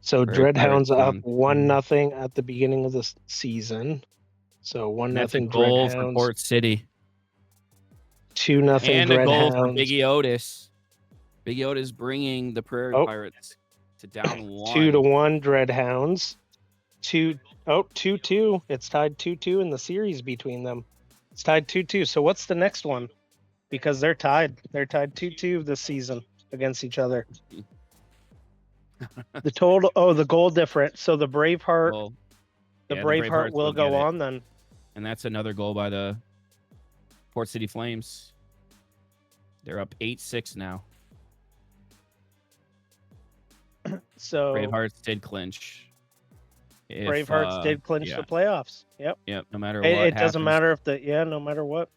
So Prairie Dreadhounds Pirates up down 1-0 at the beginning of the season. So 1-0 That's a goal for Dreadhounds. Port City. 2-0 And a goal for Dreadhounds. Biggie Otis. Biggie Otis bringing the Prairie Pirates to down 1. 2-1 Dreadhounds. 2-2. It's tied 2-2 in the series between them. It's tied 2-2. So what's the next one? Because they're tied. They're tied 2-2 this season against each other. The total. The goal difference. So the Braveheart. Well, the yeah, Braveheart Bravehearts will get go it. on then. And that's another goal by the Port City Flames. They're up 8-6 now. So Bravehearts did clinch. Bravehearts did clinch the playoffs. Yep. Yep. No matter what It doesn't happens. matter if no matter what.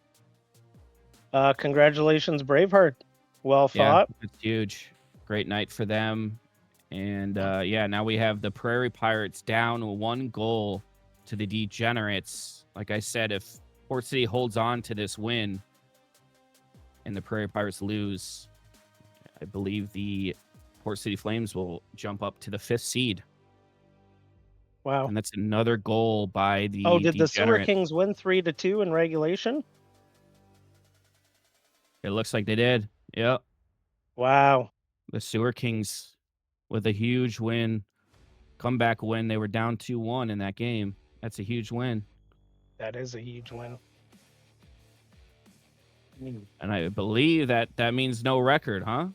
Congratulations, Braveheart. Well fought. Yeah, it's huge. Great night for them. And now we have the Prairie Pirates down 1 goal to the Degenerates. Like I said, if Port City holds on to this win and the Prairie Pirates lose, I believe the Port City Flames will jump up to the 5th seed. Wow. And that's another goal by the did the Sewer Degenerates. Kings win 3-2 in regulation? It looks like they did. Yep. Wow. The Sewer Kings with a huge win, comeback win. They were down 2-1 in that game. That's a huge win. That is a huge win. And I believe that means no record, huh?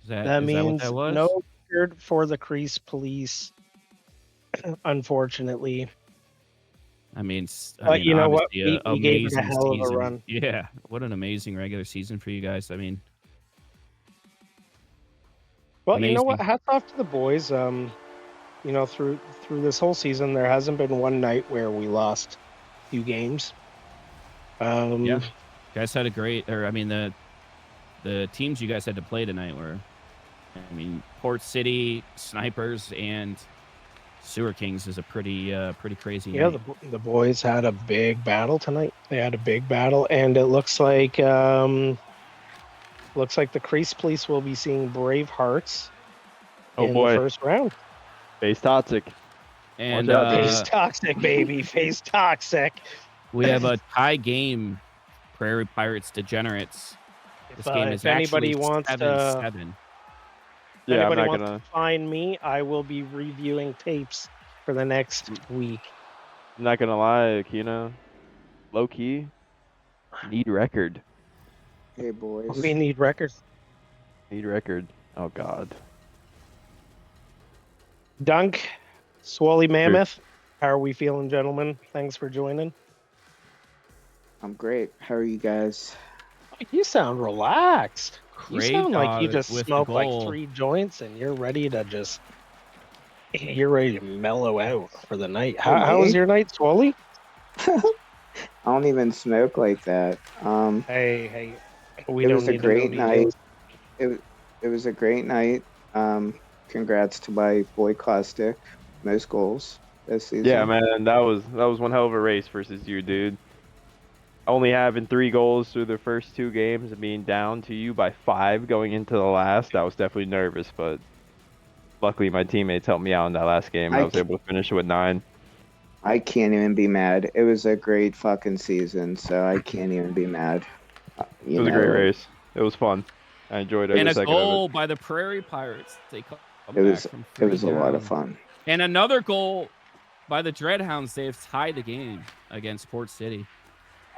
That is means that what that was? no record for the Crease Police, unfortunately. But you know what? We gave it a hell of a run. Yeah, what an amazing regular season for you guys. I mean, well, amazing. You know what? Hats off to the boys. Through this whole season, there hasn't been one night where we lost 2 games. Yeah, guys had a great. The teams you guys had to play tonight were, Port City, Snipers, and Sewer Kings is a pretty crazy. Yeah, night. the boys had a big battle tonight. They had a big battle, and it looks like looks like the Crease Police will be seeing Brave Hearts Oh in boy, the first round. face toxic. And Watch out, Face Toxic, baby. Face Toxic. we have a tie game. Prairie Pirates Degenerates. This game is If anybody actually wants 7-7. Yeah, I'm anybody not wants gonna. to find me, I will be reviewing tapes for the next week. I'm not gonna lie, Akina. Low key, need record. Hey boys. We need records. Need record. Oh God. Dunk, Swally Mammoth. How are we feeling, gentlemen? Thanks for joining. I'm great. How are you guys? You sound relaxed. You Great sound like you dog just with the smoked like goal. 3 joints and you're ready to mellow out for the night. How was me? your night, Swally? I don't even smoke like that. Hey, we It don't was a need to know great night. details. It was a great night. Congrats to my boy Caustic. Most goals this season. Yeah, man, that was one hell of a race versus you, dude. Only having 3 goals through the first 2 games and being down to you by 5 going into the last, I was definitely nervous, but luckily my teammates helped me out in that last game. I was able to finish with 9. I can't even be mad. It was a great fucking season, so I can't even be mad. It was a great race. It was fun. I enjoyed every And a second goal of by the Prairie Pirates. They come It was back from it 3 was a lot of down. fun. And another goal by the Dreadhounds. They've tied the game against Port City.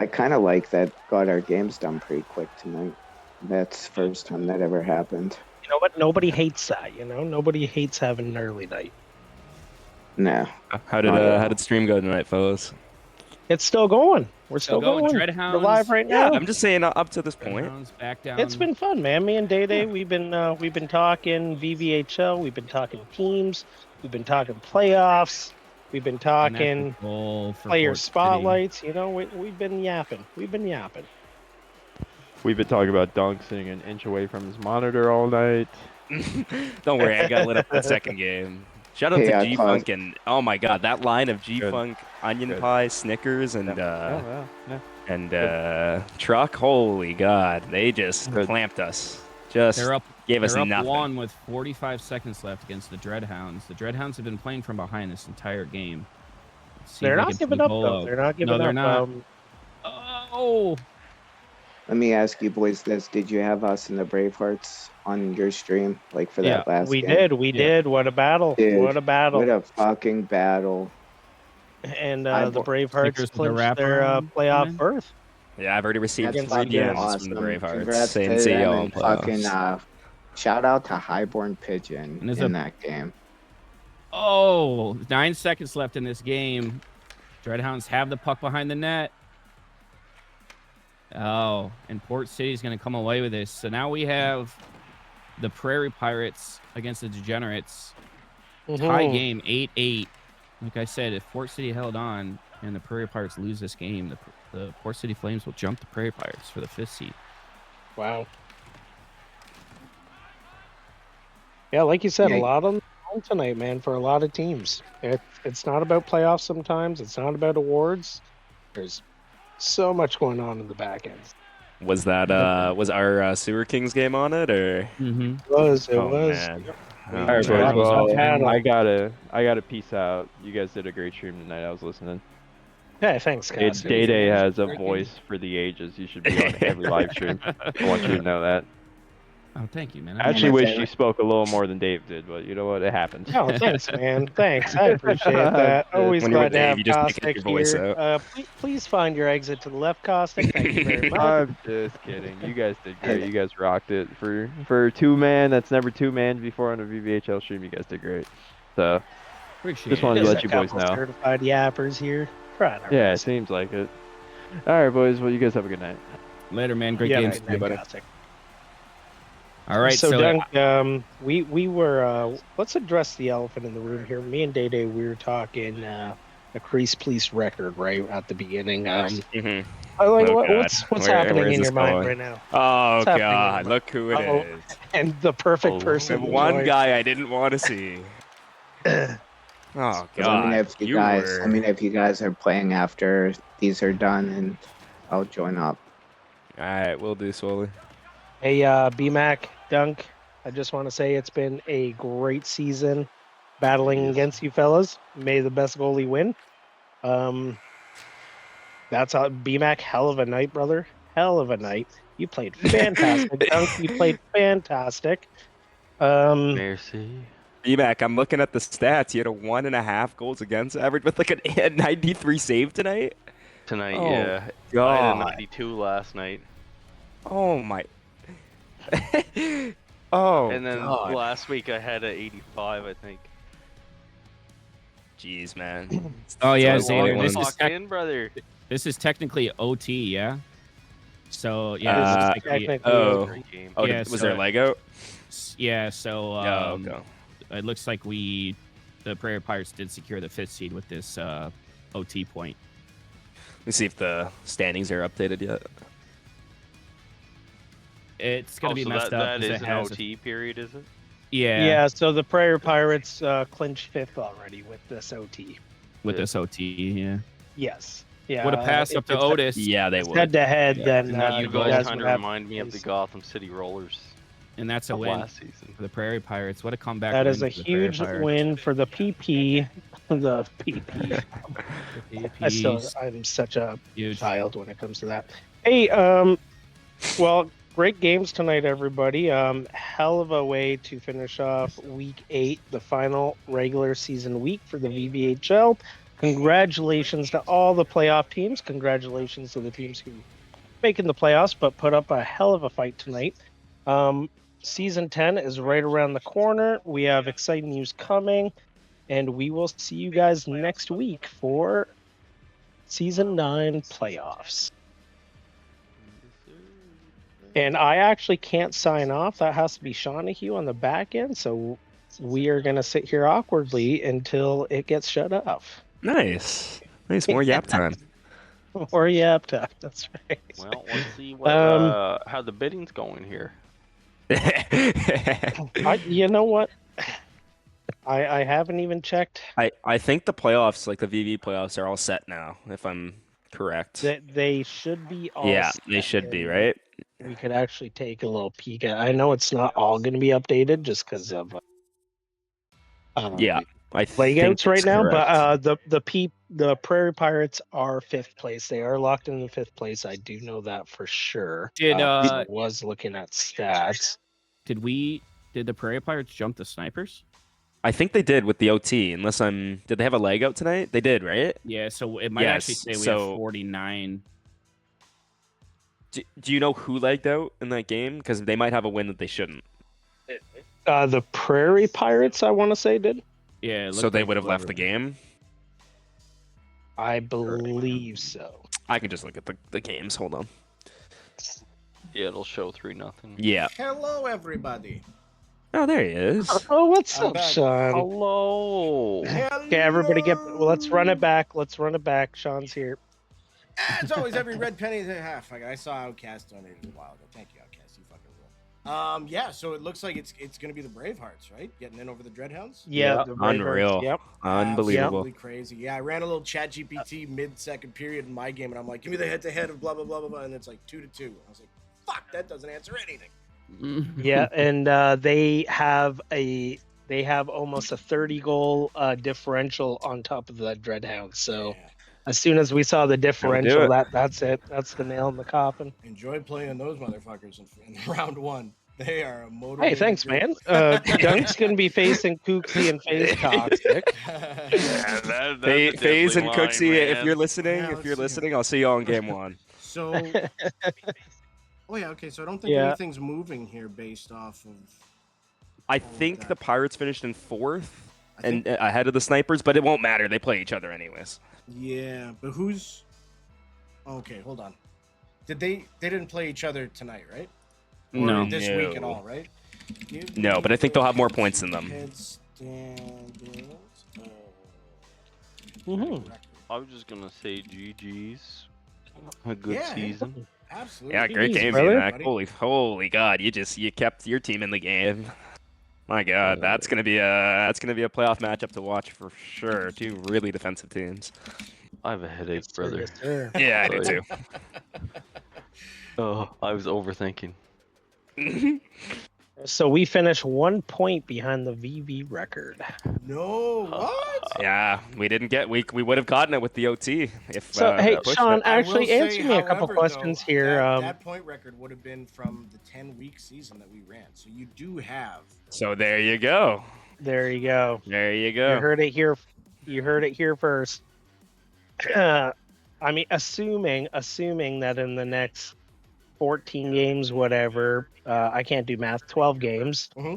I kind of like that. Got our games done pretty quick tonight. That's the first time that ever happened. You know what? Nobody hates that. Nobody hates having an early night. No. How did stream go tonight, fellas? It's still going. We're still Still going. going. Dreadhounds. We're live right Yeah, now. I'm just saying up to this point. Dreadhounds back down. It's been fun, man. Me and Day Day, we've been talking VVHL. We've been talking teams. We've been talking playoffs. We've been talking goal for player Port City. spotlights. We've been yapping. We've been yapping. We've been talking about Dunk sitting an inch away from his monitor all night. Don't worry, I got lit up that second game. Shout out Hey, to I G-Funk and oh my god, that line of G-Funk, onion Good. pie, Snickers, and Yeah. truck. Holy god, they just Good. clamped us. Just They're up. gave us They're up nothing. 1 with 45 seconds left against the Dreadhounds. The Dreadhounds have been playing from behind this entire game. Let's see They're if they not can giving put up, a goal though. out. They're not giving No, up. they're not. Oh, Let me ask you boys this: did you have us in the Bravehearts on your stream, like for that last we game? did. We did. What a battle. Dude, what a battle. What a fucking battle! And I the bo- Bravehearts Snickers with the clinched their wraparound playoff coming. berth. Yeah, I've already received That's 3 fucking DMs awesome. from the Bravehearts Congrats saying to see them y'all in and fucking playoffs. shout out to Highborn Pigeon And there's in a- that game. Oh, 9 seconds left in this game. Dreadhounds have the puck behind the net. Oh, and Port City's going to come away with this. So now we have the Prairie Pirates against the Degenerates. Tie Mhm. game 8-8. Like I said, if Port City held on and the Prairie Pirates lose this game, the Port City Flames will jump the Prairie Pirates for the 5th seed. Wow. Yeah, like you said, Yeah. a lot on tonight, man, for a lot of teams. It's not about playoffs sometimes. It's not about awards. There's so much going on in the back end. Was that was our Sewer Kings game on it or? Mm-hmm. It was. Oh, man. We- Oh, All right, boys. That was Well, a battle. I gotta peace out. You guys did a great stream tonight. I was listening. Yeah, thanks, guys. Day Day has a Great voice for the ages. You should be on every live stream. I want you to know that. Oh, thank you, man. I actually my wish favorite. you spoke a little more than Dave did, but you know what? It happens. Oh, thanks, man. Thanks. I appreciate that. Always When you're glad with to have Dave, you just pick Caustic your voice here. out. Please find your exit to the left, Caustic. Thank you very much. I'm just kidding. You guys did great. You guys rocked it. For 2-man, that's never 2-man before on a VVHL stream. You guys did great. So Appreciate Just wanted it. to Just let a you boys couple know. certified yappers here. Proud of yeah, it us. seems like it. All right, boys. Well, you guys have a good night. Later, man. Great Yeah, games. good night, Caustic. All right, So, so Dunk, we were let's address the elephant in the room here. Me and Day Day, we were talking a Crease Police record right at the beginning. Mhm. I like Oh, God. what's Where happening is in this your mind going? right now, Oh What's happening in god, your look who it Uh-oh. is. and the perfect Oh, person. The to one join. guy I didn't want to see. Oh god. If you guys are playing after these are done, and I'll join up. Alright, we'll do slowly. Hey, BMAC, Dunk, I just want to say it's been a great season battling Yes. against you fellas. May the best goalie win. That's how BMAC, hell of a night, brother. Hell of a night. You played fantastic. Dunk, you played fantastic. Mercy. BMAC, I'm looking at the stats. You had a 1.5 goals against average with like a 93 save tonight. Tonight, Oh, yeah. I had a God. 92 last night. Oh my. Oh, And then God. last week I had a 85, I think. Jeez, man. Oh, yeah, It's Xander, only this one. is Locked in, brother. This is technically OT, yeah. So yeah, This this is is like technically oh. Great game. Oh, Yeah, was so- there a leg out? yeah. So Oh, okay. it looks like the Prairie Pirates did secure the 5th seed with this OT point. Let me see if the standings are updated yet. It's gonna be so messed up. that 'cause is it an has OT period, is it? Yeah, so the Prairie Pirates clinched 5th already with this OT. with this OT. Yeah, Yes. Yeah. would have passed up if to it's Otis. Yeah, they Head would. to head, Yeah. then And then You the guys guys kind would of have remind me of the place. Gotham City Rollers And that's a of win last season. for the Prairie Pirates. What a comeback! That win is a for the Prairie huge Pirates. win for the PP. The PP. APs. I'm such a Huge. child when it comes to that. Hey, well, great games tonight, everybody. Hell of a way to finish off week 8, the final regular season week for the VVHL. Congratulations to all the playoff teams. Congratulations to the teams who making the playoffs, but put up a hell of a fight tonight. Season 10 is right around the corner. We have exciting news coming, and we will see you guys next week for Season 9 playoffs. And I actually can't sign off. That has to be Shawnahue on the back end. So we are going to sit here awkwardly until it gets shut off. Nice. Nice. More yap time. Or yep, that's right. Well, let's see what how the bidding's going here. You know what? I haven't even checked. I think the playoffs, like the VV playoffs, are all set now, if I'm correct. They should be all Yeah, set, they should be, and right? We could actually take a little peek at. I know it's not all going to be updated just because of Yeah, I layouts think right that's now. correct. But the Prairie Pirates are 5th place. They are locked in the 5th place. I do know that for sure. Did I was looking at stats. Did the Prairie Pirates jump the Snipers? I think they did with the OT, unless I'm... Did they have a leg out tonight? They did, right? Yeah, so it might actually Yes, say we so- have 49. Do you know who legged out in that game? Because they might have a win that they shouldn't. The Prairie Pirates, I want to say, did. Yeah, it So looked they like would have left whoever- the game? I believe so. I can just look at the games. Hold on. Yeah, it'll show 3-0. Yeah. Hello, everybody. Oh, there he is. Oh, what's I'm up, back. Sean? Hello. Okay, everybody well, let's run it back. Let's run it back. Sean's here. As always, every red penny is a half. I saw Outcast donated a while ago. Thank you, Outcast. You fucking rule. Yeah. So it looks like it's gonna be the Bravehearts, right? Getting in over the Dreadhounds. Yeah, Yep, the Bravehearts, unreal. Yep. Unbelievable. Absolutely crazy. Yeah, I ran a little chat GPT mid-second period in my game, and I'm like, give me the head-to-head of blah blah blah blah blah, and it's like 2-2. I was like, fuck, that doesn't answer anything. Yeah, and they have almost a 30-goal differential on top of the Dreadhound. So Yeah. as soon as we saw the differential, it. that's it. That's the nail in the coffin. Enjoy playing those motherfuckers in round 1. They are a motor. Hey, thanks, man. Dunk's gonna be facing Kooksy and FaZe Toxic. Yeah, that's a FaZe and deadly Cooksey, line, if man. you're listening, Yeah, let's see. I'll see you all in game 1. So, oh yeah, okay. So I don't think Yeah. anything's moving here based off of. I think the Pirates finished in 4th I think, and ahead of the Snipers, but it won't matter. They play each other anyways. yeah, but who's? Okay, hold on. They didn't play each other tonight, right? Or No. this No. week at all, right? Give No, me but I think they'll have more points than them. head standings. Mhm. I was just gonna say GG's. A good Yeah, season. Absolutely. Yeah, great Jeez, game, brother. Mac. Holy God, you kept your team in the game. My God, that's gonna be a playoff matchup to watch for sure. 2 really defensive teams. I have a headache, brother. Yes, sir. Yeah, I do too. Oh, I was overthinking. So we finished 1 point behind the VV record. No, what? Yeah, we didn't get we would have gotten it with the OT if So hey, pushed Sean, it. I will actually say, answer me a couple however, questions though, here. That point record would have been from the 10-week season that we ran. So you do have. So there you go. There you go. There you You go. heard it here. You heard it here first. I mean, assuming that in the next 14 games, whatever, I can't do math. 12 games. Mhm.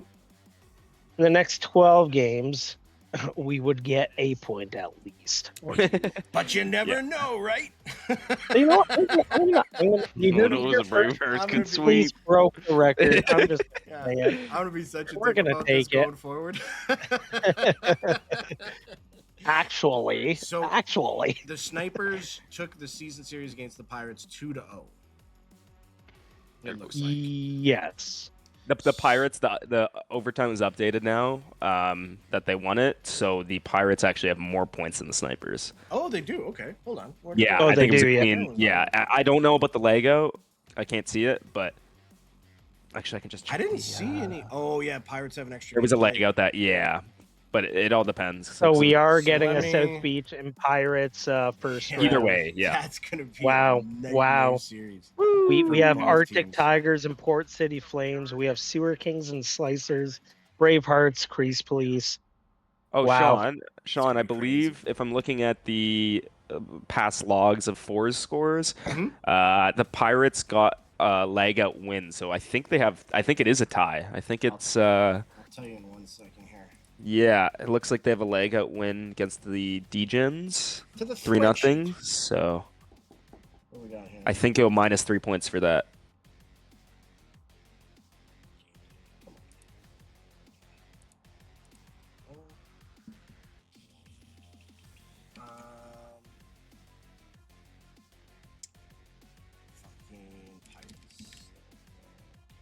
In the next 12 games, we would get a point at least. But you never know, right? You know what? You heard Who it knows, here a Brave first. Hearts I'm can gonna be- sweep. Please broke the record. I'm just Yeah. saying. I'm gonna be such a We're dick gonna about this take it. going forward. Actually, So- actually. The Snipers took the season series against the Pirates 2-0. It looks like. Yes. The Pirates, the overtime is updated now that they won it, so the Pirates actually have more points than the Snipers. Oh, they do. Okay, hold on. Where- Yeah, Oh, I they think it was do, yeah. between- yeah. I don't know about the Lego. I can't see it, but actually I can just check. I didn't the, see any. Oh yeah, Pirates have an extra. There was a game leg out that, yeah, but it all depends. So we are So getting a let me- South Beach and Pirates first Yeah. Either round. way, yeah. That's gonna be Wow, A nightmare wow. series. We have both Arctic teams. Tigers and Port City Flames. We have Sewer Kings and Slicers, Bravehearts, Crease Police. Oh, Wow. Sean, gonna I be crazy. believe if I'm looking at the past logs of Fours scores, Mhm. The Pirates got a leg out win, so I think it is a tie. I think it's I'll tell you in 1 second here. yeah, it looks like they have a leg out win against the Degens, To the 3-0. So What we got here? I think it'll minus 3 points for that. Um, fucking Pirates.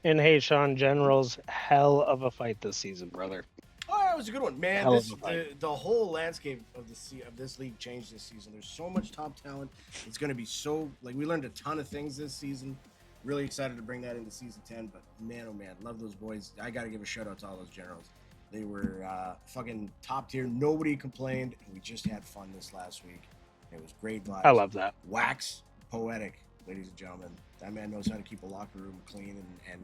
And hey, Sean, Generals, hell of a fight this season, brother. Oh, that was a good one, man. Hell of This, a fight. the whole landscape of this league changed this season. There's so much top talent. It's going to be so like we learned a ton of things this season. Really excited to bring that into season 10. But man, oh man, love those boys. I got to give a shout out to all those generals. They were fucking top tier. Nobody complained, and we just had fun this last week. It was great vibes. I love that. Wax poetic, ladies and gentlemen. That man knows how to keep a locker room clean and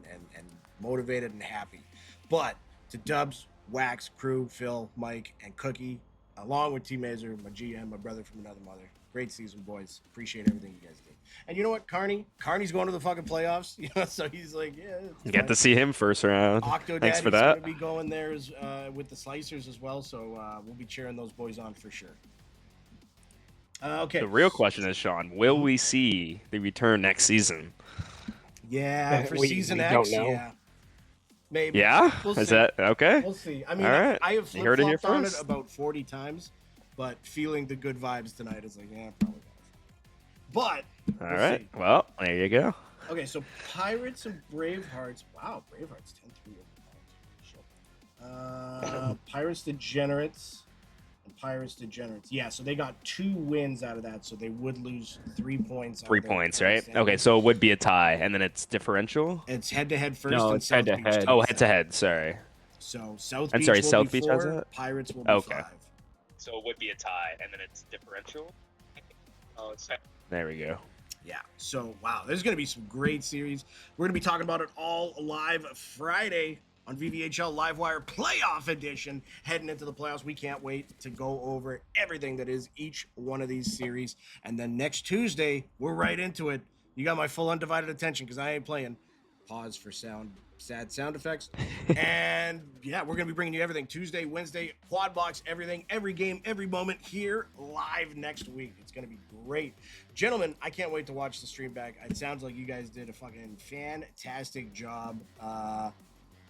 motivated and happy. But to Dubs, Wax, Crew, Phil, Mike, and Cookie, along with T Mazer, my GM, my brother from another mother. Great season, boys. Appreciate everything you guys did. And you know what, Carney's going to the fucking playoffs. You know, so he's like, yeah. You get to see him first round. Octo Thanks for Daddy's that. going to be going there with the Slicers as well. So we'll be cheering those boys on for sure. Okay. The real question is, Sean, will we see the return next season? Yeah, for We season don't X, know. yeah. Maybe. Yeah? We'll Is see. that okay? We'll see. I mean, All right. I have You heard it here flip-flopped on it first. about 40 times, but feeling the good vibes tonight is like, yeah, probably not. But, All we'll right. see. Well, there you go. Okay, so Pirates and Bravehearts. Wow, Bravehearts 10-3. Pirates Degenerates and Pirates Degenerates. Yeah, so they got 2 wins out of that, so they would lose 3 points. out 3 of their points, right? standings. Okay, so it would be a tie, and then it's differential. It's head-to-head first. No, and it's South Beach head-to-head. takes Oh, that. head to head. Sorry. So South I'm Beach sorry, will South be Beach has 4, that? Pirates will be Okay. 5. So it would be a tie, and then it's differential. Oh, it's there we go. Yeah. So, wow, there's going to be some great series. We're going to be talking about it all live Friday on VVHL Livewire Playoff Edition, heading into the playoffs. We can't wait to go over everything that is each one of these series. And then next Tuesday, we're right into it. You got my full undivided attention because I ain't playing. Pause for sad sound effects. And yeah, we're going to be bringing you everything Tuesday, Wednesday, quad box, everything, every game, every moment here live next week. It's going to be great. Gentlemen, I can't wait to watch the stream back. It sounds like you guys did a fucking fantastic job.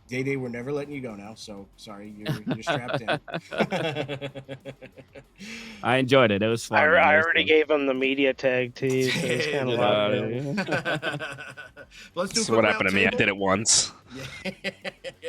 Day, we're never letting you go now. So sorry, you're strapped in. I enjoyed it. It was fun. I man. It was already fun. gave him the media tag too, so it's kind of Let's do a That's quick what happened to me. I roundtable. did it once. Yeah,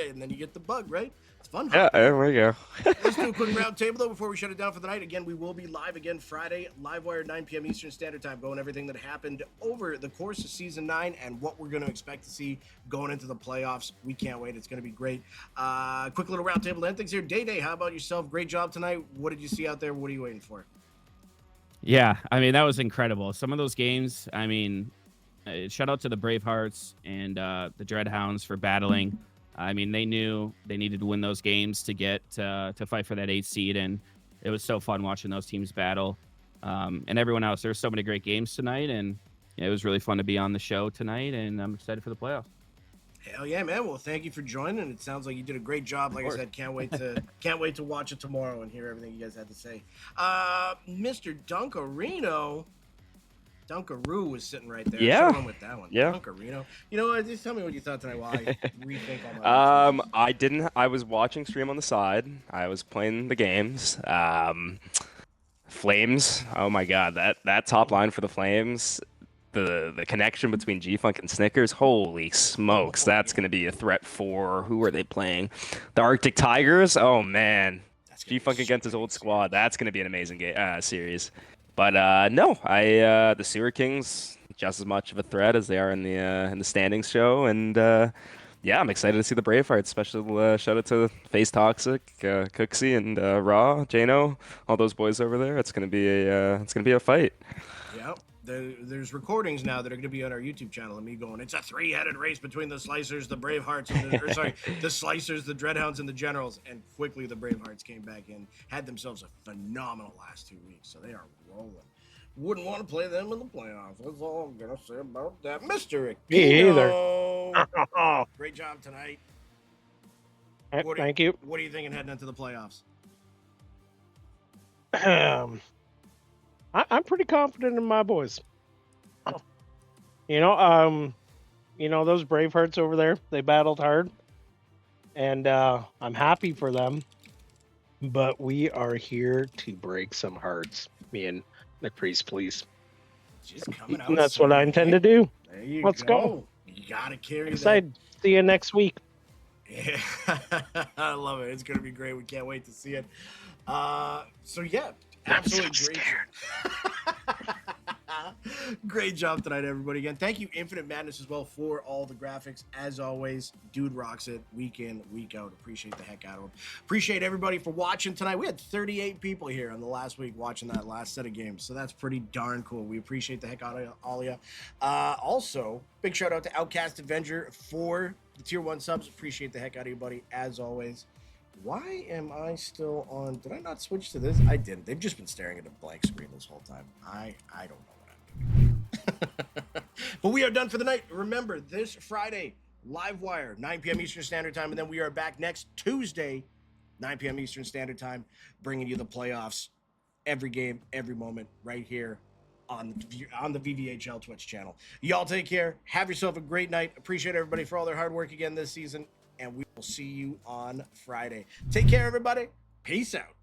and then you get the bug, right? It's fun. Yeah, hockey. there we go. Let's do a quick round table, though, before we shut it down for the night. Again, we will be live again Friday, Livewire, 9 p.m. Eastern Standard Time, going everything that happened over the course of Season 9 and what we're going to expect to see going into the playoffs. We can't wait. It's going to be great. Quick little round table to end things here. Day, how about yourself? Great job tonight. What did you see out there? What are you waiting for? Yeah, I mean, that was incredible. Some of those games, I mean, shout out to the Bravehearts and the Dreadhounds for battling. I mean, they knew they needed to win those games to get to fight for that 8th seed, and it was so fun watching those teams battle. And everyone else, there were so many great games tonight, and it was really fun to be on the show tonight, and I'm excited for the playoffs. Hell yeah, man. Well, thank you for joining. It sounds like you did a great job. Like I said, can't wait to watch it tomorrow and hear everything you guys had to say. Mr. Dunkarino. Dunkaroo was sitting right there. Yeah. So I went with that one. Yeah. Dunkarino. You know what? Just tell me what you thought tonight while I rethink all my I was watching stream on the side. I was playing the games. Flames. Oh my god, that top line for the Flames. The connection between G-Funk and Snickers, holy smokes, that's going to be a threat for, who are they playing? The Arctic Tigers? Oh, man. G-Funk against his old squad. That's going to be an amazing series. But, no, the Sewer Kings, just as much of a threat as they are in the standings show. And, yeah, I'm excited to see the Bravehearts. Special shout out to Face Toxic, Cooksey, and Raw, Jano, all those boys over there. It's going to be a fight. Yep. There's recordings now that are going to be on our YouTube channel of me going, it's a three-headed race between the Slicers, the Bravehearts, and the Slicers, the Dreadhounds, and the Generals. And quickly the Bravehearts came back in, had themselves a phenomenal last 2 weeks. So they are rolling. Wouldn't want to play them in the playoffs. That's all I'm going to say about that. Mr. Me Aquino. Great job tonight. Thank you. What are you thinking heading into the playoffs? I'm pretty confident in my boys. You know, those Bravehearts over there, they battled hard, and I'm happy for them. But we are here to break some hearts, me and McPriest, please. Just coming out. And that's what I intend to do. There you Let's go. You gotta carry Excited. See you next week. Yeah, I love it. It's gonna be great. We can't wait to see it. So yeah, absolutely great. Great job tonight, everybody. Again, thank you, Infinite Madness, as well, for all the graphics. As always, dude rocks it week in, week out. Appreciate the heck out of him. Appreciate everybody for watching tonight. We had 38 people here on the last week watching that last set of games, so that's pretty darn cool. We appreciate the heck out of all of you. Also, big shout out to Outcast Avenger for the Tier 1 subs. Appreciate the heck out of you, buddy, as always. Why am I still on? Did I not switch to this? I didn't. They've just been staring at a blank screen this whole time. I don't know what I'm doing. But we are done for the night. Remember, this Friday, Livewire, 9 p.m. Eastern Standard Time, and then we are back next Tuesday, 9 p.m. Eastern Standard Time, bringing you the playoffs, every game, every moment, right here on the VVHL Twitch channel. Y'all take care. Have yourself a great night. Appreciate everybody for all their hard work again this season, and we will see you on Friday. Take care, everybody. Peace out.